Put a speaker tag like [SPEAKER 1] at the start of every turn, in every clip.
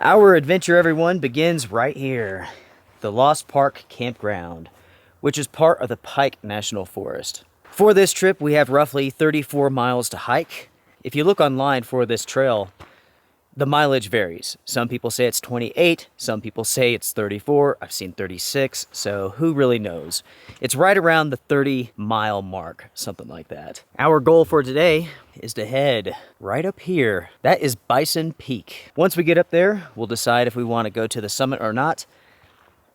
[SPEAKER 1] Our adventure, everyone, begins right here. The Lost Park Campground, which is part of the Pike National Forest. For this trip, we have roughly 34 miles to hike. If you look online for this trail, the mileage varies. Some people say it's 28, some people say it's 34, I've seen 36, so who really knows? It's right around the 30-mile mark, something like that. Our goal for today is to head right up here. That is Bison Peak. Once we get up there, we'll decide if we want to go to the summit or not.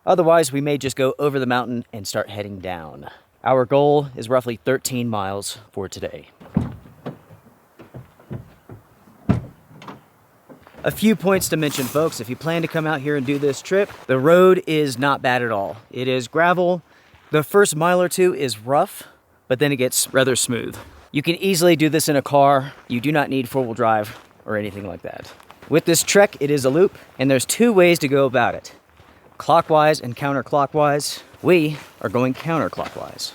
[SPEAKER 1] Otherwise, we may just go over the mountain and start heading down. Our goal is roughly 13 miles for today. A few points to mention, folks. If you plan to come out here and do this trip, the road is not bad at all. It is gravel. The first mile or two is rough, but then it gets rather smooth. You can easily do this in a car. You do not need four-wheel drive or anything like that. With this trek, it is a loop, and there's two ways to go about it. Clockwise and counterclockwise. We are going counterclockwise.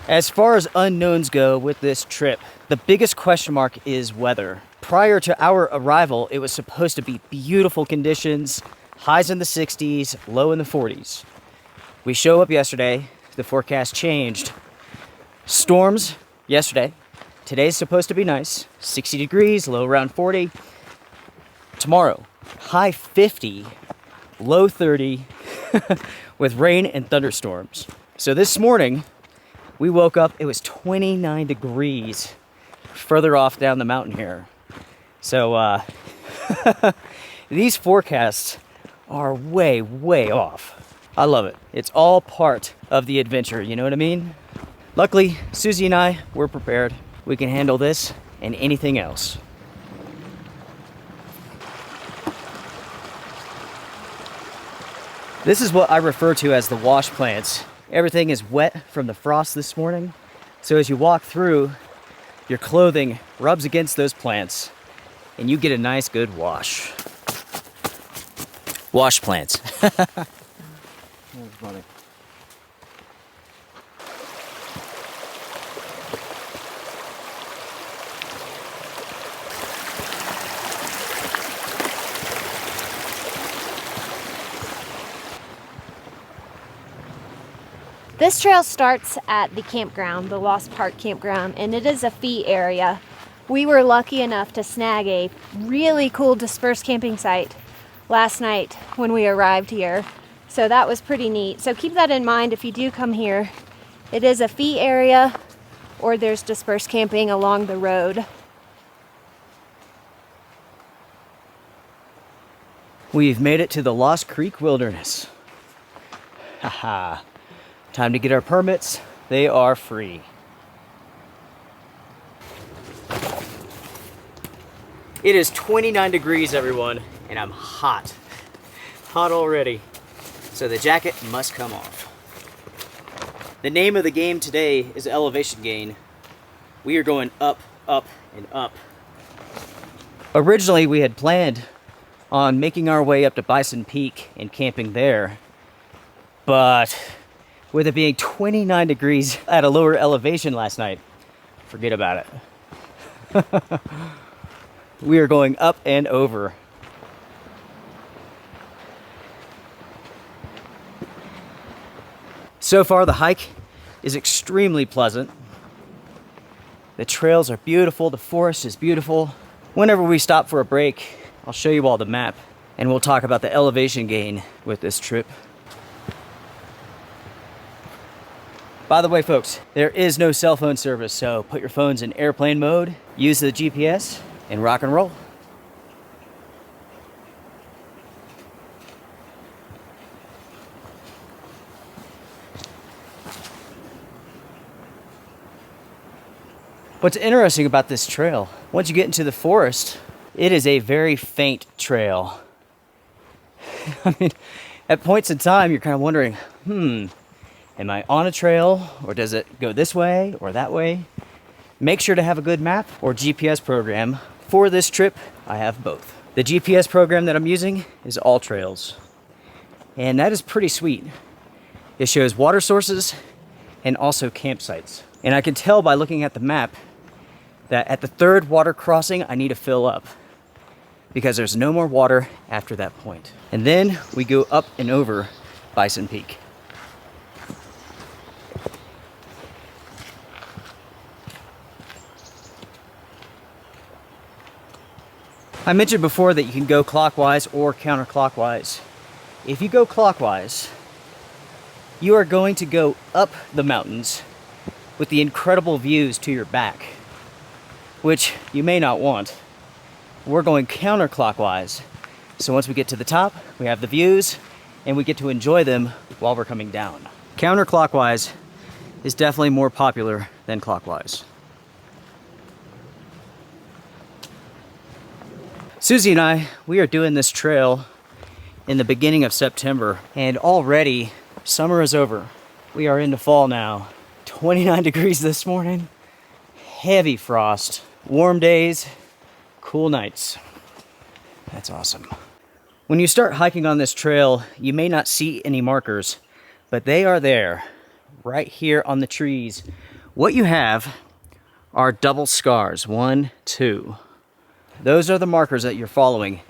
[SPEAKER 1] As far as unknowns go with this trip, the biggest question mark is weather. Prior to our arrival, it was supposed to be beautiful conditions, highs in the 60s, low in the 40s. We show up yesterday, the forecast changed. Storms yesterday. Today's supposed to be nice, 60 degrees, low around 40. Tomorrow, high 50, low 30, with rain and thunderstorms. So this morning, we woke up, it was 29 degrees further off down the mountain here. So these forecasts are way, way off. I love it. It's all part of the adventure, you know what I mean? Luckily, Susie and I, we're prepared. We can handle this and anything else. This is what I refer to as the wash plants. Everything is wet from the frost this morning. So as you walk through, your clothing rubs against those plants and you get a nice good wash. Wash plants. That's funny.
[SPEAKER 2] This trail starts at the campground, the Lost Park Campground, and it is a fee area. We were lucky enough to snag a really cool dispersed camping site last night when we arrived here. So that was pretty neat. So keep that in mind if you do come here. It is a fee area or there's dispersed camping along the road.
[SPEAKER 1] We've made it to the Lost Creek Wilderness. Haha. Time to get our permits. They are free. It is 29 degrees, everyone, and I'm hot. Hot already. So the jacket must come off. The name of the game today is elevation gain. We are going up, up, and up. Originally, we had planned on making our way up to Bison Peak and camping there, but with it being 29 degrees at a lower elevation last night, forget about it. We are going up and over. So far, the hike is extremely pleasant. The trails are beautiful, the forest is beautiful. Whenever we stop for a break, I'll show you all the map, and we'll talk about the elevation gain with this trip. By the way, folks, there is no cell phone service, so put your phones in airplane mode, use the GPS, and rock and roll. What's interesting about this trail, once you get into the forest, it is a very faint trail. I mean, at points in time, you're kind of wondering, am I on a trail, or does it go this way or that way? Make sure to have a good map or GPS program. For this trip, I have both. The GPS program that I'm using is All Trails, and that is pretty sweet. It shows water sources and also campsites. And I can tell by looking at the map that at the third water crossing, I need to fill up because there's no more water after that point. And then we go up and over Bison Peak. I mentioned before that you can go clockwise or counterclockwise. If you go clockwise, you are going to go up the mountains with the incredible views to your back, which you may not want. We're going counterclockwise, so once we get to the top, we have the views and we get to enjoy them while we're coming down. Counterclockwise is definitely more popular than clockwise. Susie and I, we are doing this trail in the beginning of September, and already summer is over. We are into fall now. 29 degrees this morning, heavy frost, warm days, cool nights. That's awesome. When you start hiking on this trail, you may not see any markers, but they are there, right here on the trees. What you have are double scars, 1, 2. Those are the markers that you're following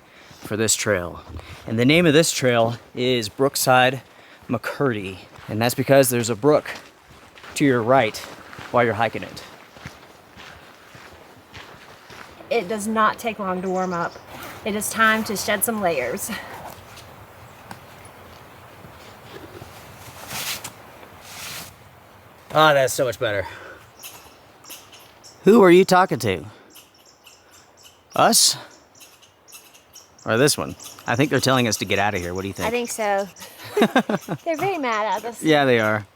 [SPEAKER 1] for this trail. And the name of this trail is Brookside McCurdy. And that's because there's a brook to your right while you're hiking it.
[SPEAKER 2] It does not take long to warm up. It is time to shed some layers.
[SPEAKER 1] Ah, that's so much better. Who are you talking to? Us? Or this one? I think they're telling us to get out of here. What do you think?
[SPEAKER 2] I think so. They're very mad at us.
[SPEAKER 1] Yeah, they are.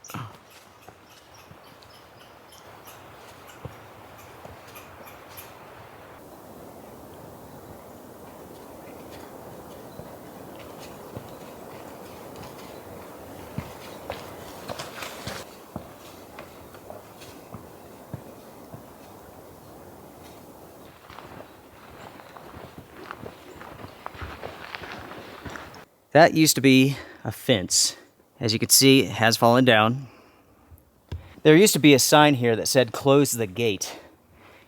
[SPEAKER 1] That used to be a fence. As you can see, it has fallen down. There used to be a sign here that said close the gate,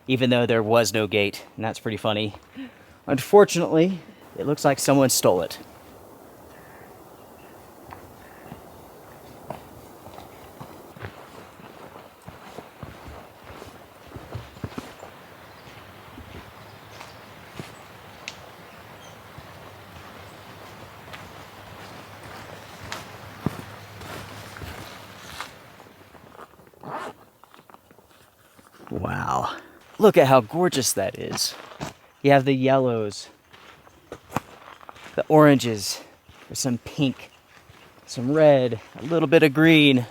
[SPEAKER 1] even though there was no gate, and that's pretty funny. Unfortunately, it looks like someone stole it. Wow, look at how gorgeous that is. You have the yellows, the oranges, there's some pink, some red, a little bit of green.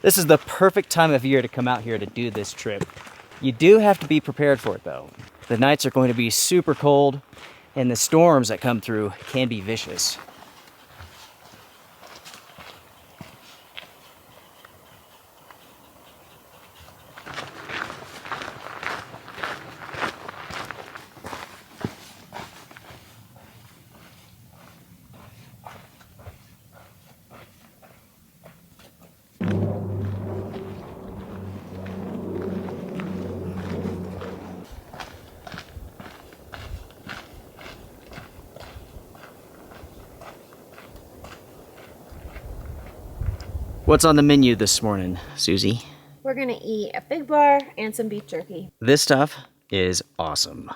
[SPEAKER 1] This is the perfect time of year to come out here to do this trip. You do have to be prepared for it though. The nights are going to be super cold and the storms that come through can be vicious. What's on the menu this morning, Susie?
[SPEAKER 2] We're gonna eat a fig bar and some beef jerky.
[SPEAKER 1] This stuff is awesome.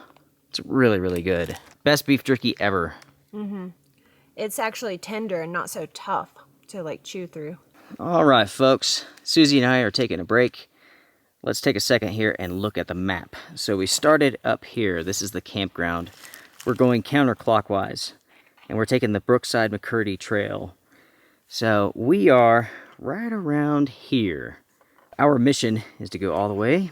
[SPEAKER 1] It's really, really good. Best beef jerky ever.
[SPEAKER 2] It's actually tender and not so tough to like chew through.
[SPEAKER 1] All right, folks. Susie and I are taking a break. Let's take a second here and look at the map. So we started up here. This is the campground. We're going counterclockwise, and we're taking the Brookside McCurdy Trail. So we are right around here. Our mission is to go all the way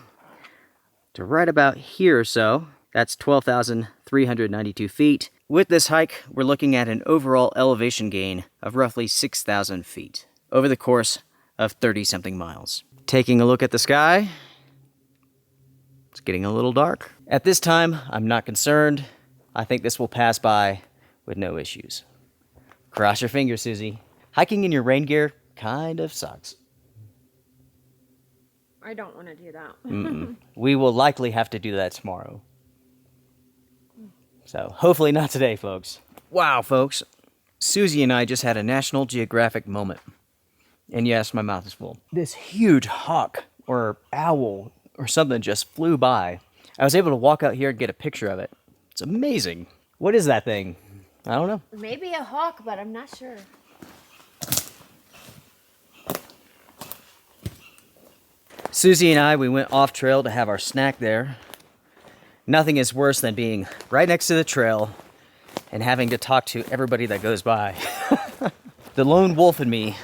[SPEAKER 1] to right about here or so. That's 12,392 feet. With this hike, we're looking at an overall elevation gain of roughly 6,000 feet over the course of 30-something miles. Taking a look at the sky, it's getting a little dark. At this time, I'm not concerned. I think this will pass by with no issues. Cross your fingers, Susie. Hiking in your rain gear kind of sucks.
[SPEAKER 2] I don't want to do that.
[SPEAKER 1] We will likely have to do that tomorrow. So hopefully not today, folks. Wow, folks. Susie and I just had a National Geographic moment. And yes, my mouth is full. This huge hawk or owl or something just flew by. I was able to walk out here and get a picture of it. It's amazing. What is that thing? I don't know.
[SPEAKER 2] Maybe a hawk, but I'm not sure.
[SPEAKER 1] Susie and I, we went off trail to have our snack there. Nothing is worse than being right next to the trail and having to talk to everybody that goes by. The lone wolf in me,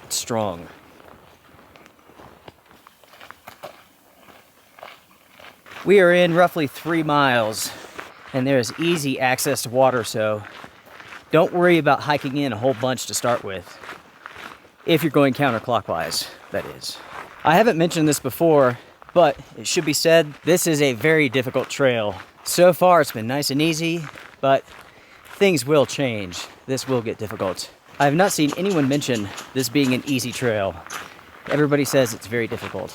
[SPEAKER 1] it's strong. We are in roughly 3 miles and there is easy access to water, so don't worry about hiking in a whole bunch to start with. If you're going counterclockwise, that is. I haven't mentioned this before, but it should be said, this is a very difficult trail. So far, it's been nice and easy, but things will change. This will get difficult. I have not seen anyone mention this being an easy trail. Everybody says it's very difficult.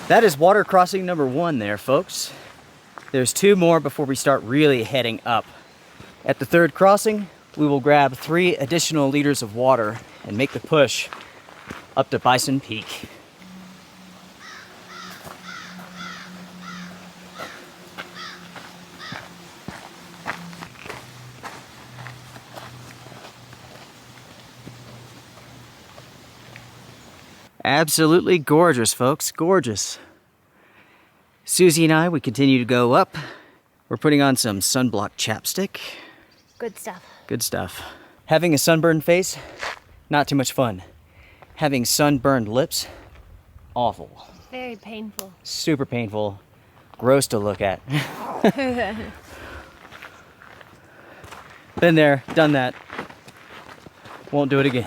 [SPEAKER 1] That is water crossing number 1 there, folks. There's 2 more before we start really heading up. At the 3rd crossing, we will grab 3 additional liters of water and make the push up to Bison Peak. Absolutely gorgeous, folks, gorgeous. Susie and I, we continue to go up. We're putting on some sunblock chapstick.
[SPEAKER 2] Good stuff.
[SPEAKER 1] Good stuff. Having a sunburned face, not too much fun. Having sunburned lips, awful.
[SPEAKER 2] Very painful.
[SPEAKER 1] Super painful, gross to look at. Been there, done that. Won't do it again.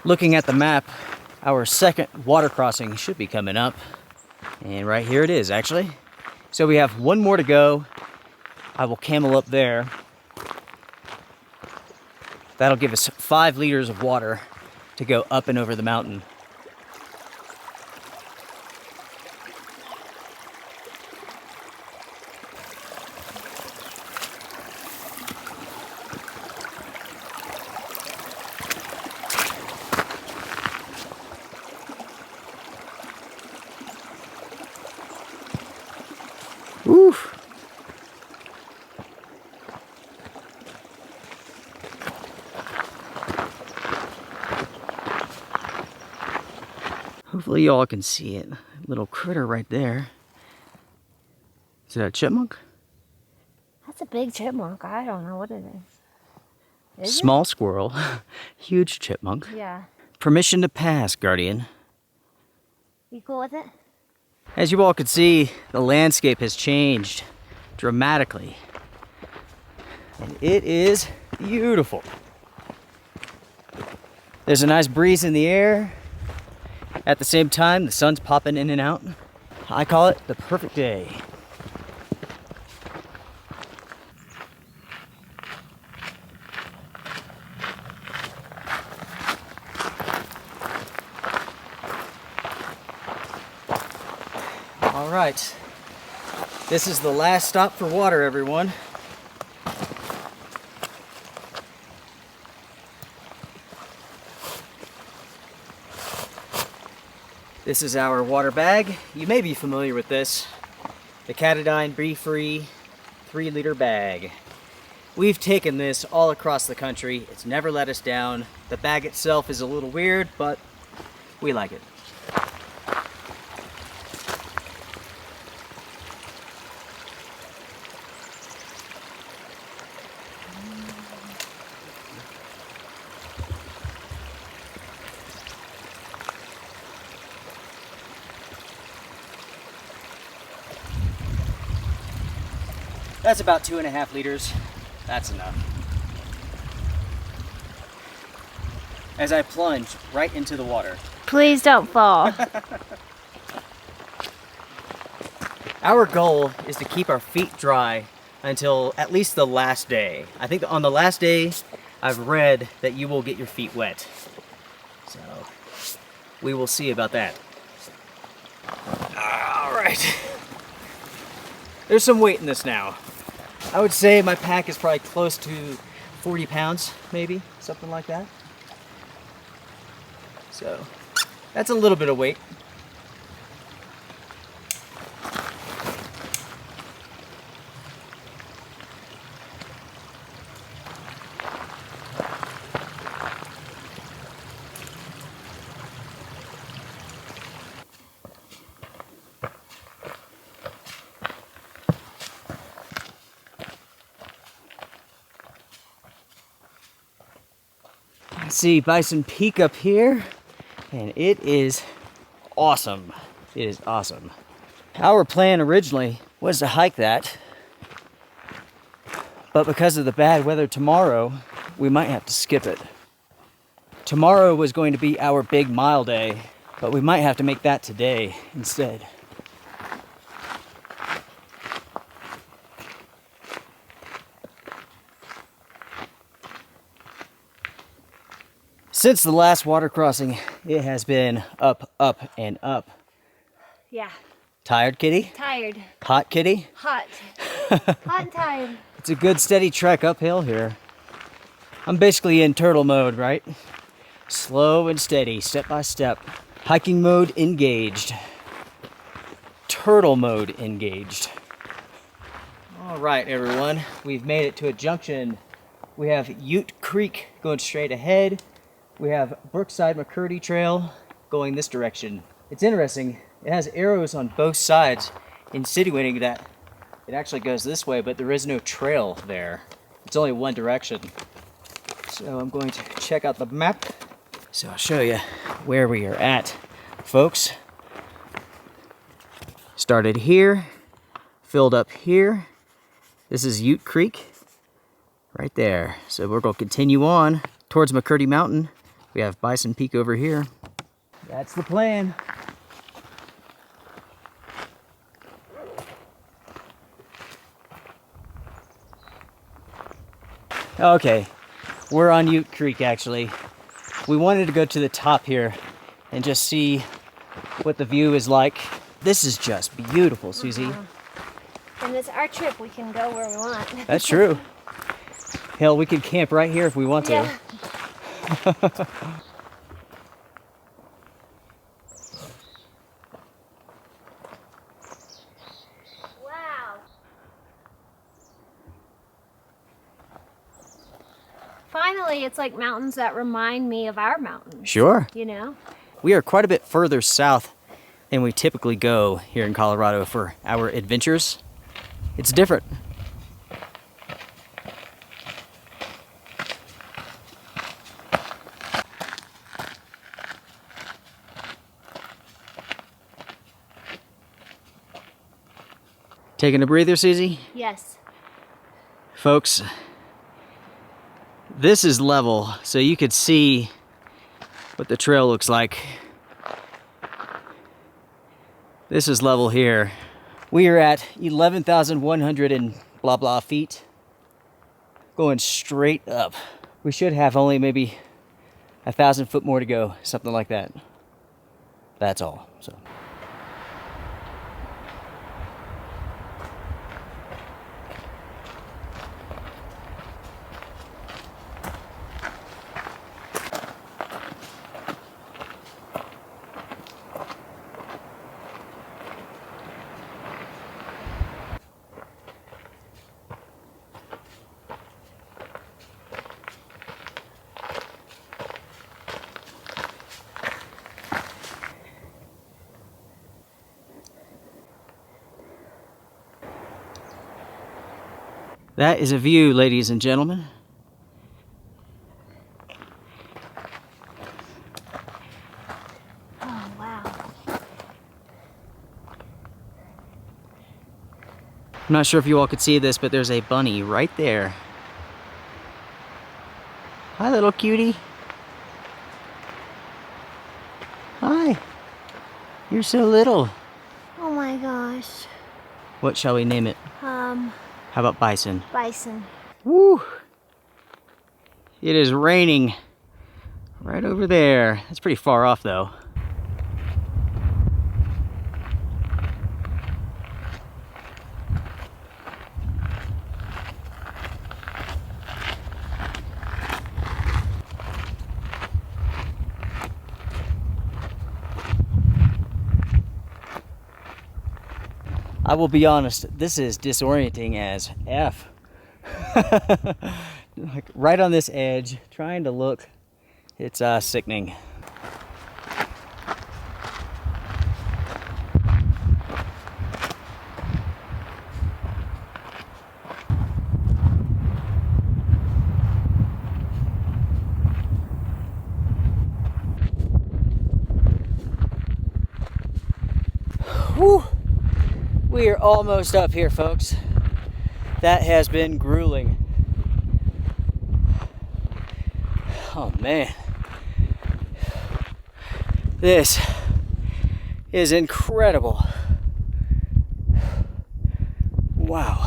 [SPEAKER 1] Looking at the map, our 2nd water crossing should be coming up. And right here it is, actually. So we have 1 more to go. I will camel up there. That'll give us 5 liters of water to go up and over the mountain. Woo! Hopefully y'all can see it. Little critter right there. Is it a chipmunk?
[SPEAKER 2] That's a big chipmunk. I don't know what it is.
[SPEAKER 1] Small squirrel. Huge chipmunk.
[SPEAKER 2] Yeah.
[SPEAKER 1] Permission to pass, Guardian.
[SPEAKER 2] You cool with it?
[SPEAKER 1] As you all can see, the landscape has changed dramatically. And it is beautiful. There's a nice breeze in the air. At the same time, the sun's popping in and out. I call it the perfect day. All right, this is the last stop for water, everyone. This is our water bag. You may be familiar with this. The Katadyn Bee-Free 3-liter bag. We've taken this all across the country. It's never let us down. The bag itself is a little weird, but we like it. That's about 2.5 liters. That's enough. As I plunge right into the water.
[SPEAKER 2] Please don't fall.
[SPEAKER 1] Our goal is to keep our feet dry until at least the last day. I think on the last day, I've read that you will get your feet wet. So we will see about that. All right. There's some weight in this now. I would say my pack is probably close to 40 pounds, maybe, something like that. So that's a little bit of weight. I see Bison Peak up here, and it is awesome. It is awesome. Our plan originally was to hike that, but because of the bad weather tomorrow, we might have to skip it. Tomorrow was going to be our big mile day, but we might have to make that today instead. Since the last water crossing, it has been up, up, and up.
[SPEAKER 2] Yeah.
[SPEAKER 1] Tired, kitty?
[SPEAKER 2] Tired.
[SPEAKER 1] Hot, kitty?
[SPEAKER 2] Hot. Hot and tired.
[SPEAKER 1] It's a good steady trek uphill here. I'm basically in turtle mode, right? Slow and steady, step by step. Hiking mode engaged. Turtle mode engaged. All right, everyone. We've made it to a junction. We have Ute Creek going straight ahead. We have Brookside McCurdy Trail going this direction. It's interesting. It has arrows on both sides, insinuating that it actually goes this way, but there is no trail there. It's only one direction. So I'm going to check out the map. So I'll show you where we are at, folks. Started here, filled up here. This is Ute Creek, right there. So we're going to continue on towards McCurdy Mountain. We have Bison Peak over here. That's the plan. Okay, we're on Ute Creek actually. We wanted to go to the top here and just see what the view is like. This is just beautiful, Susie.
[SPEAKER 2] And it's our trip. We can go where we want.
[SPEAKER 1] That's true. Hell, we could camp right here if we want to.
[SPEAKER 2] Yeah. Wow. Finally, it's like mountains that remind me of our mountains.
[SPEAKER 1] Sure.
[SPEAKER 2] You know?
[SPEAKER 1] We are quite a bit further south than we typically go here in Colorado for our adventures. It's different. Taking a breather, Susie?
[SPEAKER 2] Yes.
[SPEAKER 1] Folks, this is level, so you could see what the trail looks like. This is level here. We are at 11,100 and blah blah feet. Going straight up. We should have only maybe 1,000 foot more to go, something like that. That's all. So. That is a view, ladies and gentlemen.
[SPEAKER 2] Oh, wow.
[SPEAKER 1] I'm not sure if you all could see this, but there's a bunny right there. Hi, little cutie. Hi. You're so little.
[SPEAKER 2] Oh my gosh.
[SPEAKER 1] What shall we name it? How about Bison?
[SPEAKER 2] Bison.
[SPEAKER 1] Woo! It is raining right over there. That's pretty far off though. I will be honest, this is disorienting as F. Like right on this edge, trying to look, it's sickening. Whew. We are almost up here, folks. That has been grueling. Oh man. This is incredible. Wow.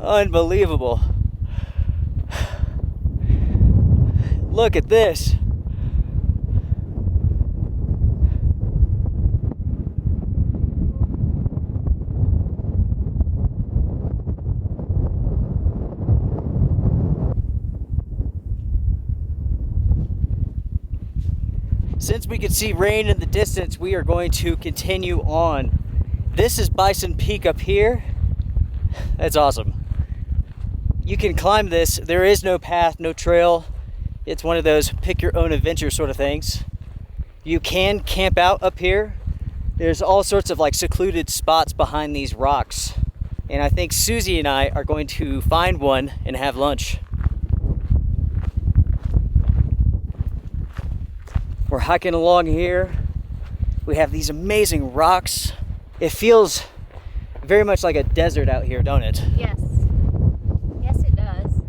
[SPEAKER 1] Unbelievable. Look at this. Since we could see rain in the distance, we are going to continue on. This is Bison Peak up here. That's awesome. You can climb this. There is no path, no trail. It's one of those pick your own adventure sort of things. You can camp out up here. There's all sorts of like secluded spots behind these rocks. And I think Susie and I are going to find one and have lunch. We're hiking along here. We have these amazing rocks. It feels very much like a desert out here, don't it?
[SPEAKER 2] Yes. Yes, it does.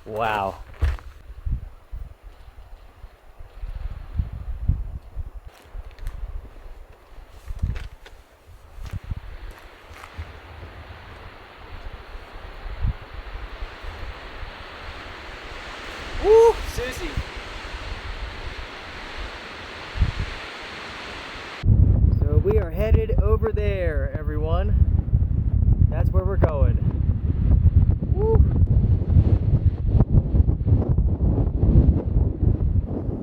[SPEAKER 1] Wow. Woo, Susie. So we are headed over there, everyone. That's where we're going. Woo.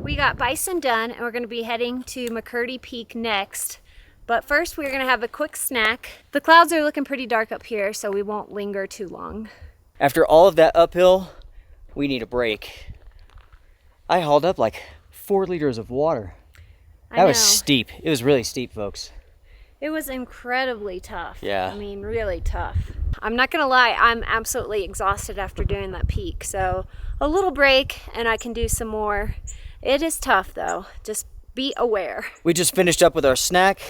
[SPEAKER 2] We got Bison done and we're going to be heading to McCurdy Peak next. But first we're going to have a quick snack. The clouds are looking pretty dark up here, so we won't linger too long.
[SPEAKER 1] After all of that uphill, we need a break. I hauled up like 4 liters of water. That was steep. It was really steep, folks.
[SPEAKER 2] It was incredibly tough.
[SPEAKER 1] Yeah.
[SPEAKER 2] I mean, really tough. I'm not gonna lie, I'm absolutely exhausted after doing that peak. So a little break and I can do some more. It is tough though. Just be aware.
[SPEAKER 1] We just finished up with our snack,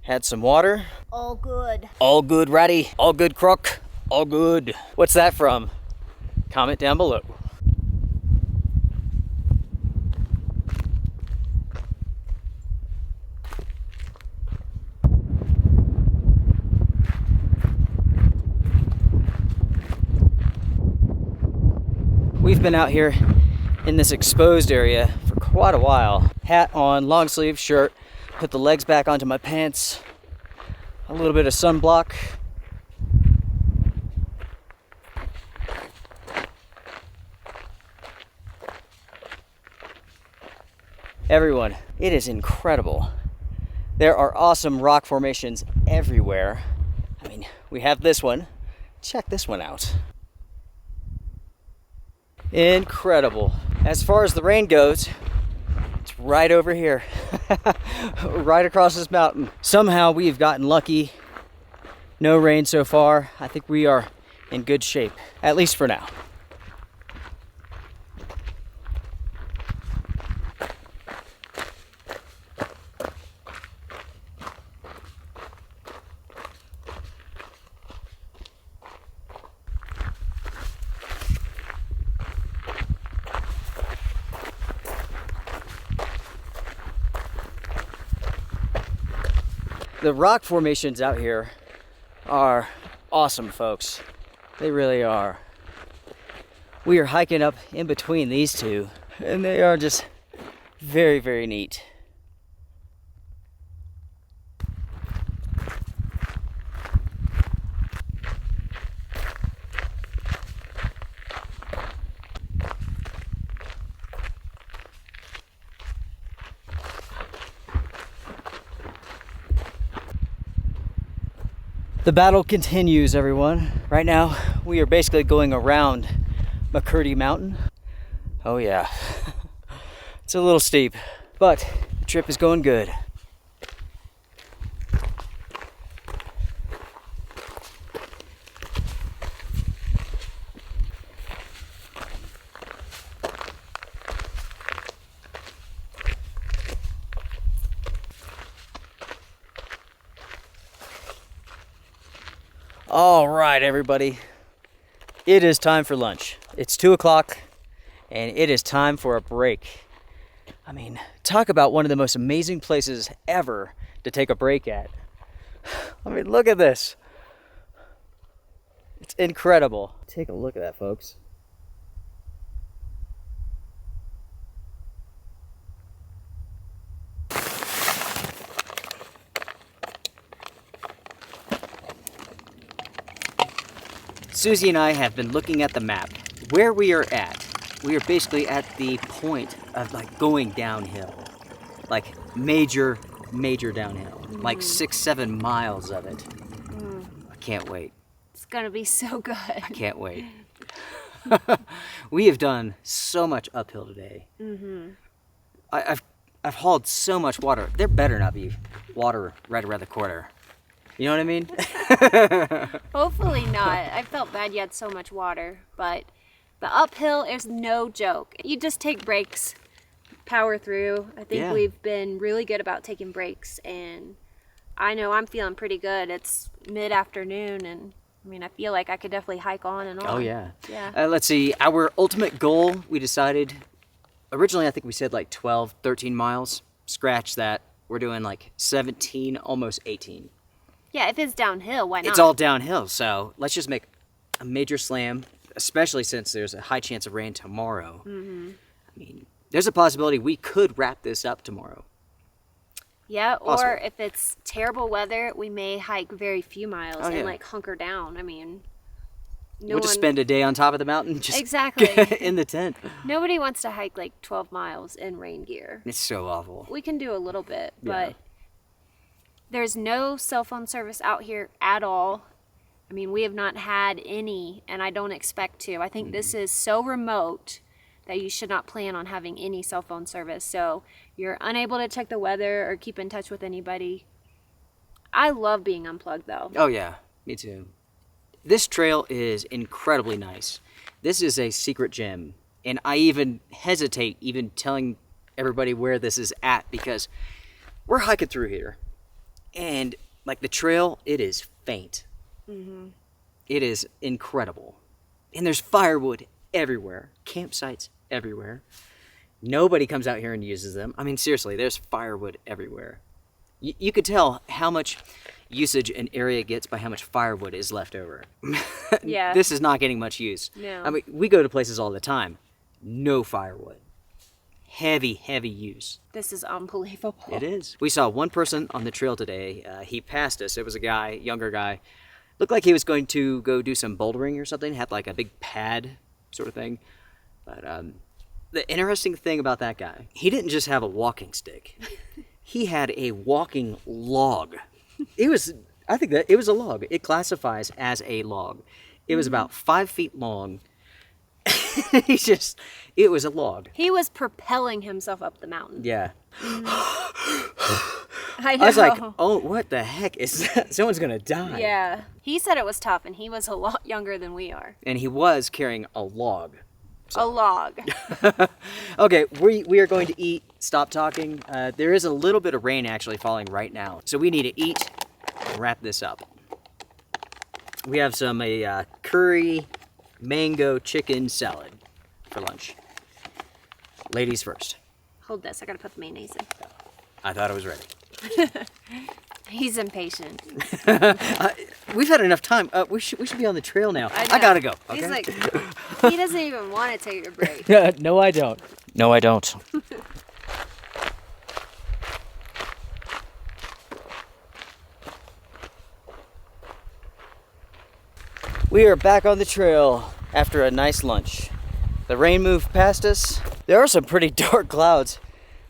[SPEAKER 1] had some water.
[SPEAKER 2] All good.
[SPEAKER 1] All good, Ratty. All good, Crook. All good. What's that from? Comment down below. We've been out here in this exposed area for quite a while. Hat on, long sleeve shirt, put the legs back onto my pants, a little bit of sunblock. Everyone, it is incredible. There are awesome rock formations everywhere. I mean, we have this one. Check this one out. Incredible. As far as the rain goes, it's right over here. Right across this mountain. Somehow we've gotten lucky. No rain so far. I think we are in good shape, at least for now. The rock formations out here are awesome, folks. They really are. We are hiking up in between these two, and they are just very, very neat. The battle continues, everyone. Right now, we are basically going around McCurdy Mountain. Oh yeah, it's a little steep, but the trip is going good. All right, everybody. It is time for lunch. It's 2 o'clock, and it is time for a break. I mean, talk about one of the most amazing places ever to take a break at. I mean, look at this. It's incredible. Take a look at that, folks. Susie and I have been looking at the map. Where we are at, we are basically at the point of like going downhill. Like major downhill. Like 6-7 miles of it. I can't wait.
[SPEAKER 2] It's gonna be so good.
[SPEAKER 1] I can't wait. We have done so much uphill today. I've hauled so much water. There better not be water right around the corner. You know what I mean?
[SPEAKER 2] Hopefully not. I felt bad you had so much water, but the uphill is no joke. You just take breaks, power through. I think we've been really good about taking breaks, and I know I'm feeling pretty good. It's mid-afternoon, and I mean, I feel like I could definitely hike on and on.
[SPEAKER 1] Oh yeah.
[SPEAKER 2] Yeah.
[SPEAKER 1] Let's see, our ultimate goal, we decided, originally I think we said like 12, 13 miles. Scratch that. We're doing like 17, almost 18.
[SPEAKER 2] Yeah, if it's downhill, why not?
[SPEAKER 1] It's all downhill, so let's just make a major slam, especially since there's a high chance of rain tomorrow. I mean, there's a possibility we could wrap this up tomorrow.
[SPEAKER 2] Yeah,
[SPEAKER 1] Possible.
[SPEAKER 2] or if it's terrible weather, we may hike very few miles
[SPEAKER 1] Oh, yeah.
[SPEAKER 2] and like hunker down. I mean,
[SPEAKER 1] We'll just spend a day on top of the mountain, just
[SPEAKER 2] Exactly.
[SPEAKER 1] in the tent.
[SPEAKER 2] Nobody wants to hike like 12 miles in rain gear.
[SPEAKER 1] It's so awful.
[SPEAKER 2] We can do a little bit,
[SPEAKER 1] Yeah.
[SPEAKER 2] but there's no cell phone service out here at all. I mean, we have not had any, and I don't expect to. I think this is so remote that you should not plan on having any cell phone service. So you're unable to check the weather or keep in touch with anybody. I love being unplugged, though.
[SPEAKER 1] Oh yeah, me too. This trail is incredibly nice. This is a secret gem, and I even hesitate even telling everybody where this is at because we're hiking through here, and like the trail, it is faint. It is incredible, and there's firewood everywhere, campsites everywhere. Nobody comes out here and uses them. I mean, seriously, there's firewood everywhere. You could tell how much usage an area gets by how much firewood is left over.
[SPEAKER 2] Yeah.
[SPEAKER 1] This is not getting much use.
[SPEAKER 2] No.
[SPEAKER 1] I mean, we go to places all the time. No firewood. Heavy use.
[SPEAKER 2] This is unbelievable.
[SPEAKER 1] It is. We saw one person on the trail today. He passed us. It was a guy, younger guy. Looked like he was going to go do some bouldering or something. Had like a big pad sort of thing. But The interesting thing about that guy, he didn't just have a walking stick. He had a walking log. I think that it was a log. It classifies as a log. It was about 5 feet long. It was a log.
[SPEAKER 2] He was propelling himself up the mountain.
[SPEAKER 1] Yeah.
[SPEAKER 2] I know.
[SPEAKER 1] I was like, oh, what the heck is that? Someone's gonna die.
[SPEAKER 2] Yeah. He said it was tough, and he was a lot younger than we are.
[SPEAKER 1] And he was carrying a log.
[SPEAKER 2] A log.
[SPEAKER 1] Okay, we are going to eat. Stop talking. There is a little bit of rain actually falling right now. So we need to eat and wrap this up. We have some curry mango chicken salad for lunch. Ladies first.
[SPEAKER 2] Hold this. I gotta put the mayonnaise in.
[SPEAKER 1] I thought I was ready.
[SPEAKER 2] He's impatient.
[SPEAKER 1] We've had enough time. We should be on the trail now.
[SPEAKER 2] I
[SPEAKER 1] gotta go. Okay?
[SPEAKER 2] He's like, he doesn't even want to take a break.
[SPEAKER 1] No, I don't. No, I don't. We are back on the trail after a nice lunch. The rain moved past us. There are some pretty dark clouds,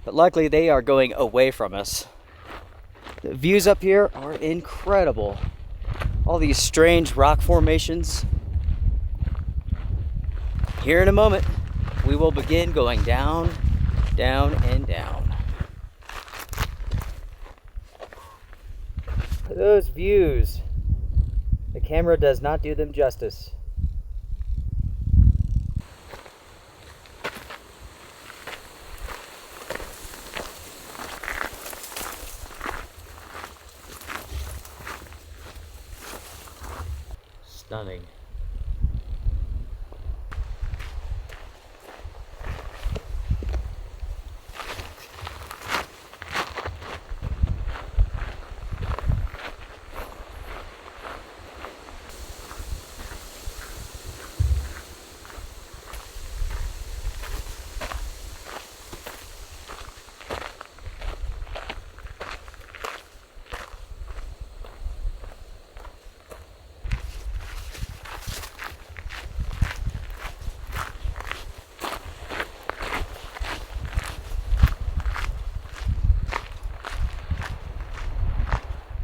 [SPEAKER 1] but luckily they are going away from us. The views up here are incredible. All these strange rock formations. Here in a moment, we will begin going down, down, and down. Those views. The camera does not do them justice. Stunning.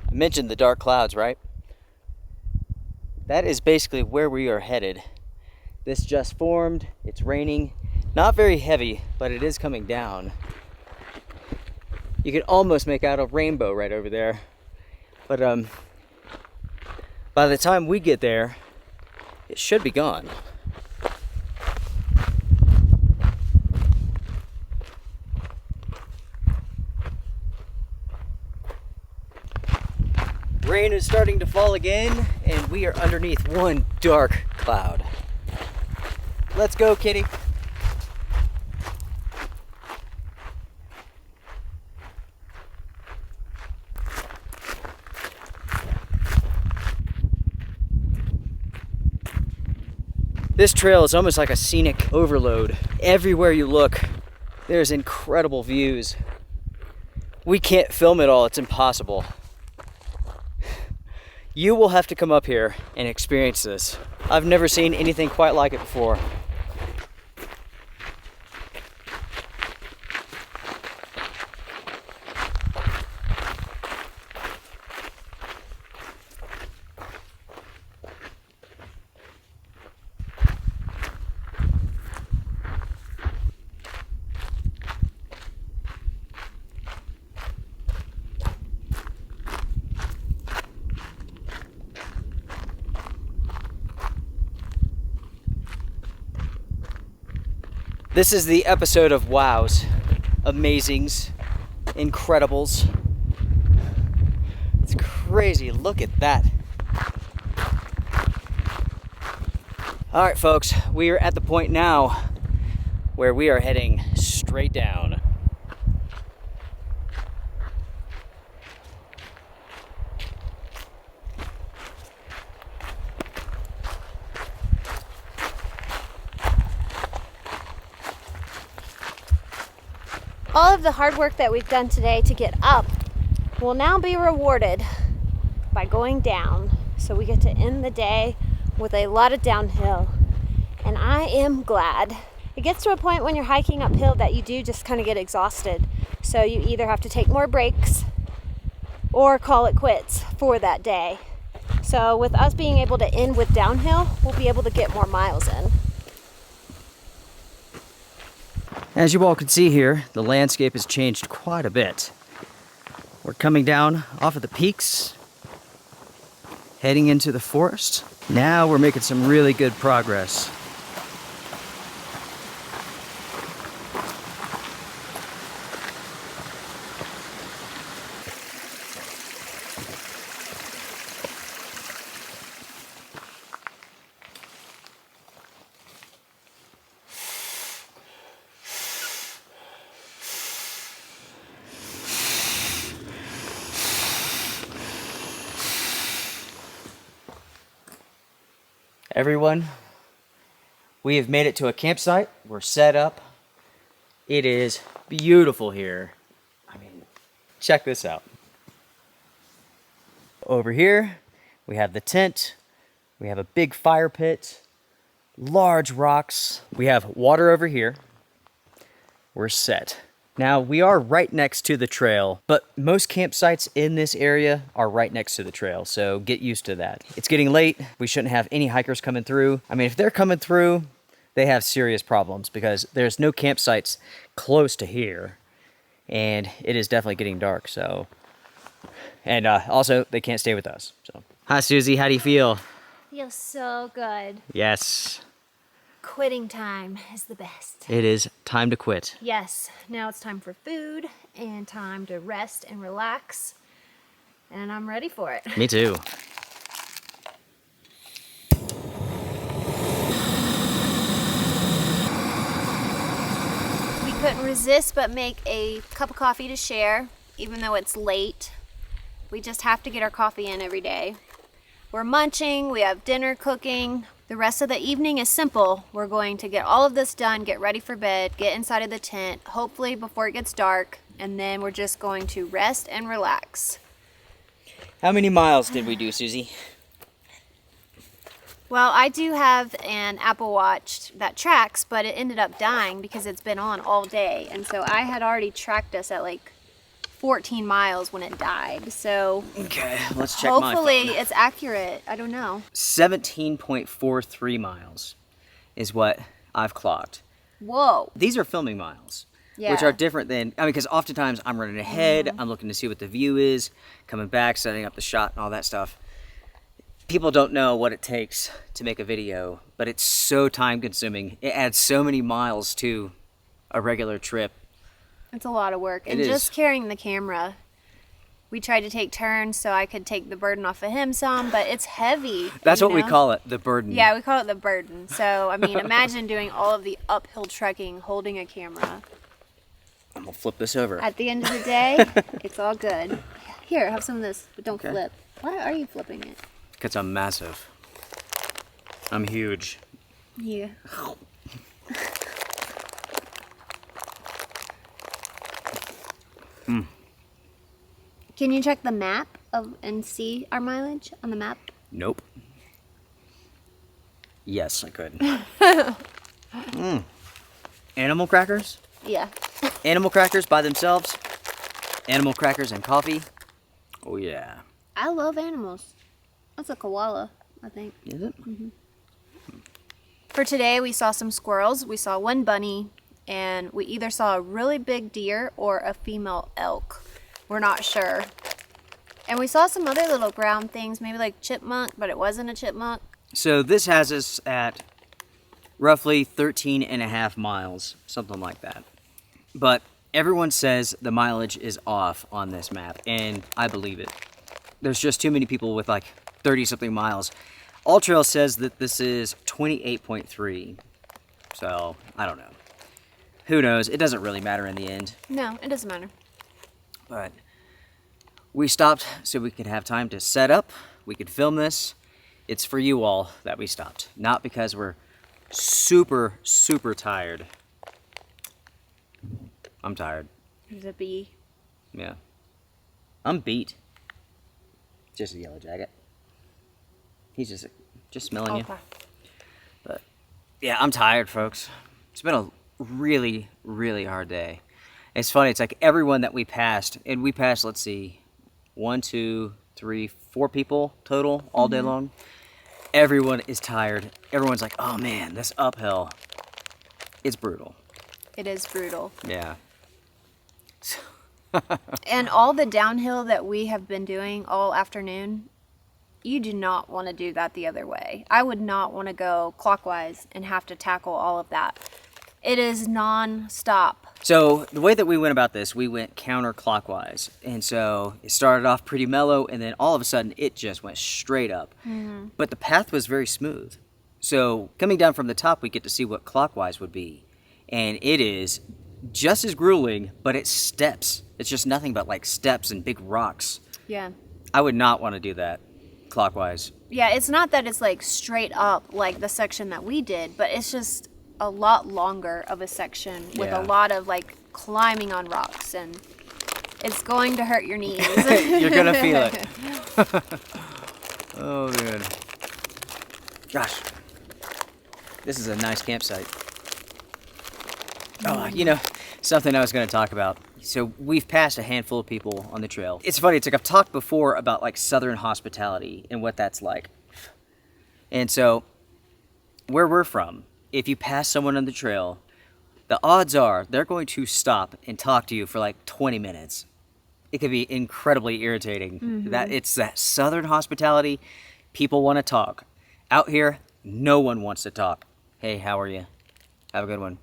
[SPEAKER 1] I mentioned the dark clouds, right? That is basically where we are headed. This just formed, it's raining. Not very heavy, but it is coming down. You can almost make out a rainbow right over there. But by the time we get there, it should be gone. Rain is starting to fall again, and we are underneath one dark cloud. Let's go, kitty. This trail is almost like a scenic overload. Everywhere you look, there's incredible views. We can't film it all, it's impossible. You will have to come up here and experience this. I've never seen anything quite like it before. This is the episode of wows, amazings, incredibles. It's crazy, look at that. All right, folks, we are at the point now where we are heading straight down.
[SPEAKER 2] All of the hard work that we've done today to get up will now be rewarded by going down. So we get to end the day with a lot of downhill. And I am glad. it gets to a point when you're hiking uphill that you do just kind of get exhausted. So you either have to take more breaks or call it quits for that day. So with us being able to end with downhill, we'll be able to get more miles in.
[SPEAKER 1] As you all can see here, the landscape has changed quite a bit. We're coming down off of the peaks, heading into the forest. Now we're making some really good progress. Everyone, we have made it to a campsite. We're set up. It is beautiful here. I mean, check this out. Over here, we have the tent. We have a big fire pit, large rocks. We have water over here. We're set. Now, we are right next to the trail, but most campsites in this area are right next to the trail, so get used to that. It's getting late. We shouldn't have any hikers coming through. I mean, if they're coming through, they have serious problems because there's no campsites close to here, and it is definitely getting dark, so. And also, they can't stay with us, so. Hi, Susie. How do you feel?
[SPEAKER 2] Feels so good.
[SPEAKER 1] Yes.
[SPEAKER 2] Quitting time is the best.
[SPEAKER 1] It is time to quit.
[SPEAKER 2] Yes, now it's time for food and time to rest and relax. And I'm ready for it.
[SPEAKER 1] Me too.
[SPEAKER 2] We couldn't resist but make a cup of coffee to share, even though it's late. We just have to get our coffee in every day. We're munching, we have dinner cooking. The rest of the evening is simple. We're going to get all of this done, get ready for bed, get inside of the tent, hopefully before it gets dark, and then we're just going to rest and relax.
[SPEAKER 1] How many miles did we do, Susie?
[SPEAKER 2] Well, I do have an Apple Watch that tracks, but it ended up dying because it's been on all day. And so I had already tracked us at like 14 miles when it died. So
[SPEAKER 1] okay, let's check my phone.
[SPEAKER 2] Hopefully it's accurate. I don't know.
[SPEAKER 1] 17.43 miles is what I've clocked.
[SPEAKER 2] Whoa.
[SPEAKER 1] These are filming miles,
[SPEAKER 2] Yeah.
[SPEAKER 1] which are different than, I mean, because oftentimes I'm running ahead, I'm looking to see what the view is, coming back, setting up the shot and all that stuff. People don't know what it takes to make a video, but it's so time consuming. It adds so many miles to a regular trip.
[SPEAKER 2] It's a lot of work.
[SPEAKER 1] It
[SPEAKER 2] And
[SPEAKER 1] is.
[SPEAKER 2] just carrying the camera. We tried to take turns so I could take the burden off of him some, but it's heavy.
[SPEAKER 1] That's
[SPEAKER 2] you
[SPEAKER 1] what we
[SPEAKER 2] know?
[SPEAKER 1] call it, the burden.
[SPEAKER 2] Yeah, we call it the burden. So, I mean, imagine doing all of the uphill trekking holding a camera.
[SPEAKER 1] I'm gonna flip this over.
[SPEAKER 2] At the end of the day, it's all good. Here, have some of this, but don't
[SPEAKER 1] Okay.
[SPEAKER 2] flip. Why are you flipping it?
[SPEAKER 1] Because I'm massive. I'm huge.
[SPEAKER 2] Yeah. Can you check the map and see our mileage on the map?
[SPEAKER 1] Nope. Yes, I could. Animal crackers?
[SPEAKER 2] Yeah.
[SPEAKER 1] Animal crackers by themselves. Animal crackers and coffee. Oh yeah.
[SPEAKER 2] I love animals. That's a koala, I think.
[SPEAKER 1] Is it?
[SPEAKER 2] For today, we saw some squirrels. We saw one bunny, and we either saw a really big deer or a female elk. We're not sure. And we saw some other little ground things, maybe like chipmunk, but it wasn't a chipmunk.
[SPEAKER 1] So this has us at roughly 13 and a half miles, something like that. But everyone says the mileage is off on this map, and I believe it. There's just too many people with like 30-something miles. AllTrail says that this is 28.3. So, I don't know. Who knows? It doesn't really matter in the end.
[SPEAKER 2] No, it doesn't matter.
[SPEAKER 1] But we stopped so we could have time to set up. We could film this. It's for you all that we stopped. Not because we're super, super tired. I'm tired.
[SPEAKER 2] There's a bee.
[SPEAKER 1] Yeah. I'm beat. Just a yellow jacket. He's just smelling you.
[SPEAKER 2] Okay.
[SPEAKER 1] But yeah, I'm tired, folks. It's It's been a really, really hard day. It's funny, it's like everyone that we passed, and we passed, let's see, 1, 2, 3, 4 people total all day long. Everyone is tired. Everyone's like, oh man, this uphill, it's brutal.
[SPEAKER 2] It is brutal.
[SPEAKER 1] Yeah.
[SPEAKER 2] And all the downhill that we have been doing all afternoon, you do not want to do that the other way. I would not want to go clockwise and have to tackle all of that. It is non-stop.
[SPEAKER 1] So the way that we went about this, we went counterclockwise. And so it started off pretty mellow, and then all of a sudden it just went straight up. But the path was very smooth. So coming down from the top, we get to see what clockwise would be. And it is just as grueling, but it's steps. It's just nothing but like steps and big rocks.
[SPEAKER 2] Yeah.
[SPEAKER 1] I would not want to do that clockwise.
[SPEAKER 2] Yeah, it's not that it's like straight up like the section that we did, but it's just a lot longer of a section with
[SPEAKER 1] Yeah.
[SPEAKER 2] a lot of like climbing on rocks, and it's going to hurt your knees.
[SPEAKER 1] You're gonna feel it. Oh man. Gosh. This is a nice campsite. Oh, you know, something I was gonna talk about. So we've passed a handful of people on the trail. It's funny, it's like I've talked before about like Southern hospitality and what that's like. And so where we're from, if you pass someone on the trail, the odds are they're going to stop and talk to you for like 20 minutes. It could be incredibly irritating. That it's that Southern hospitality. People want to talk. Out here, no one wants to talk. Hey, how are you? Have a good one.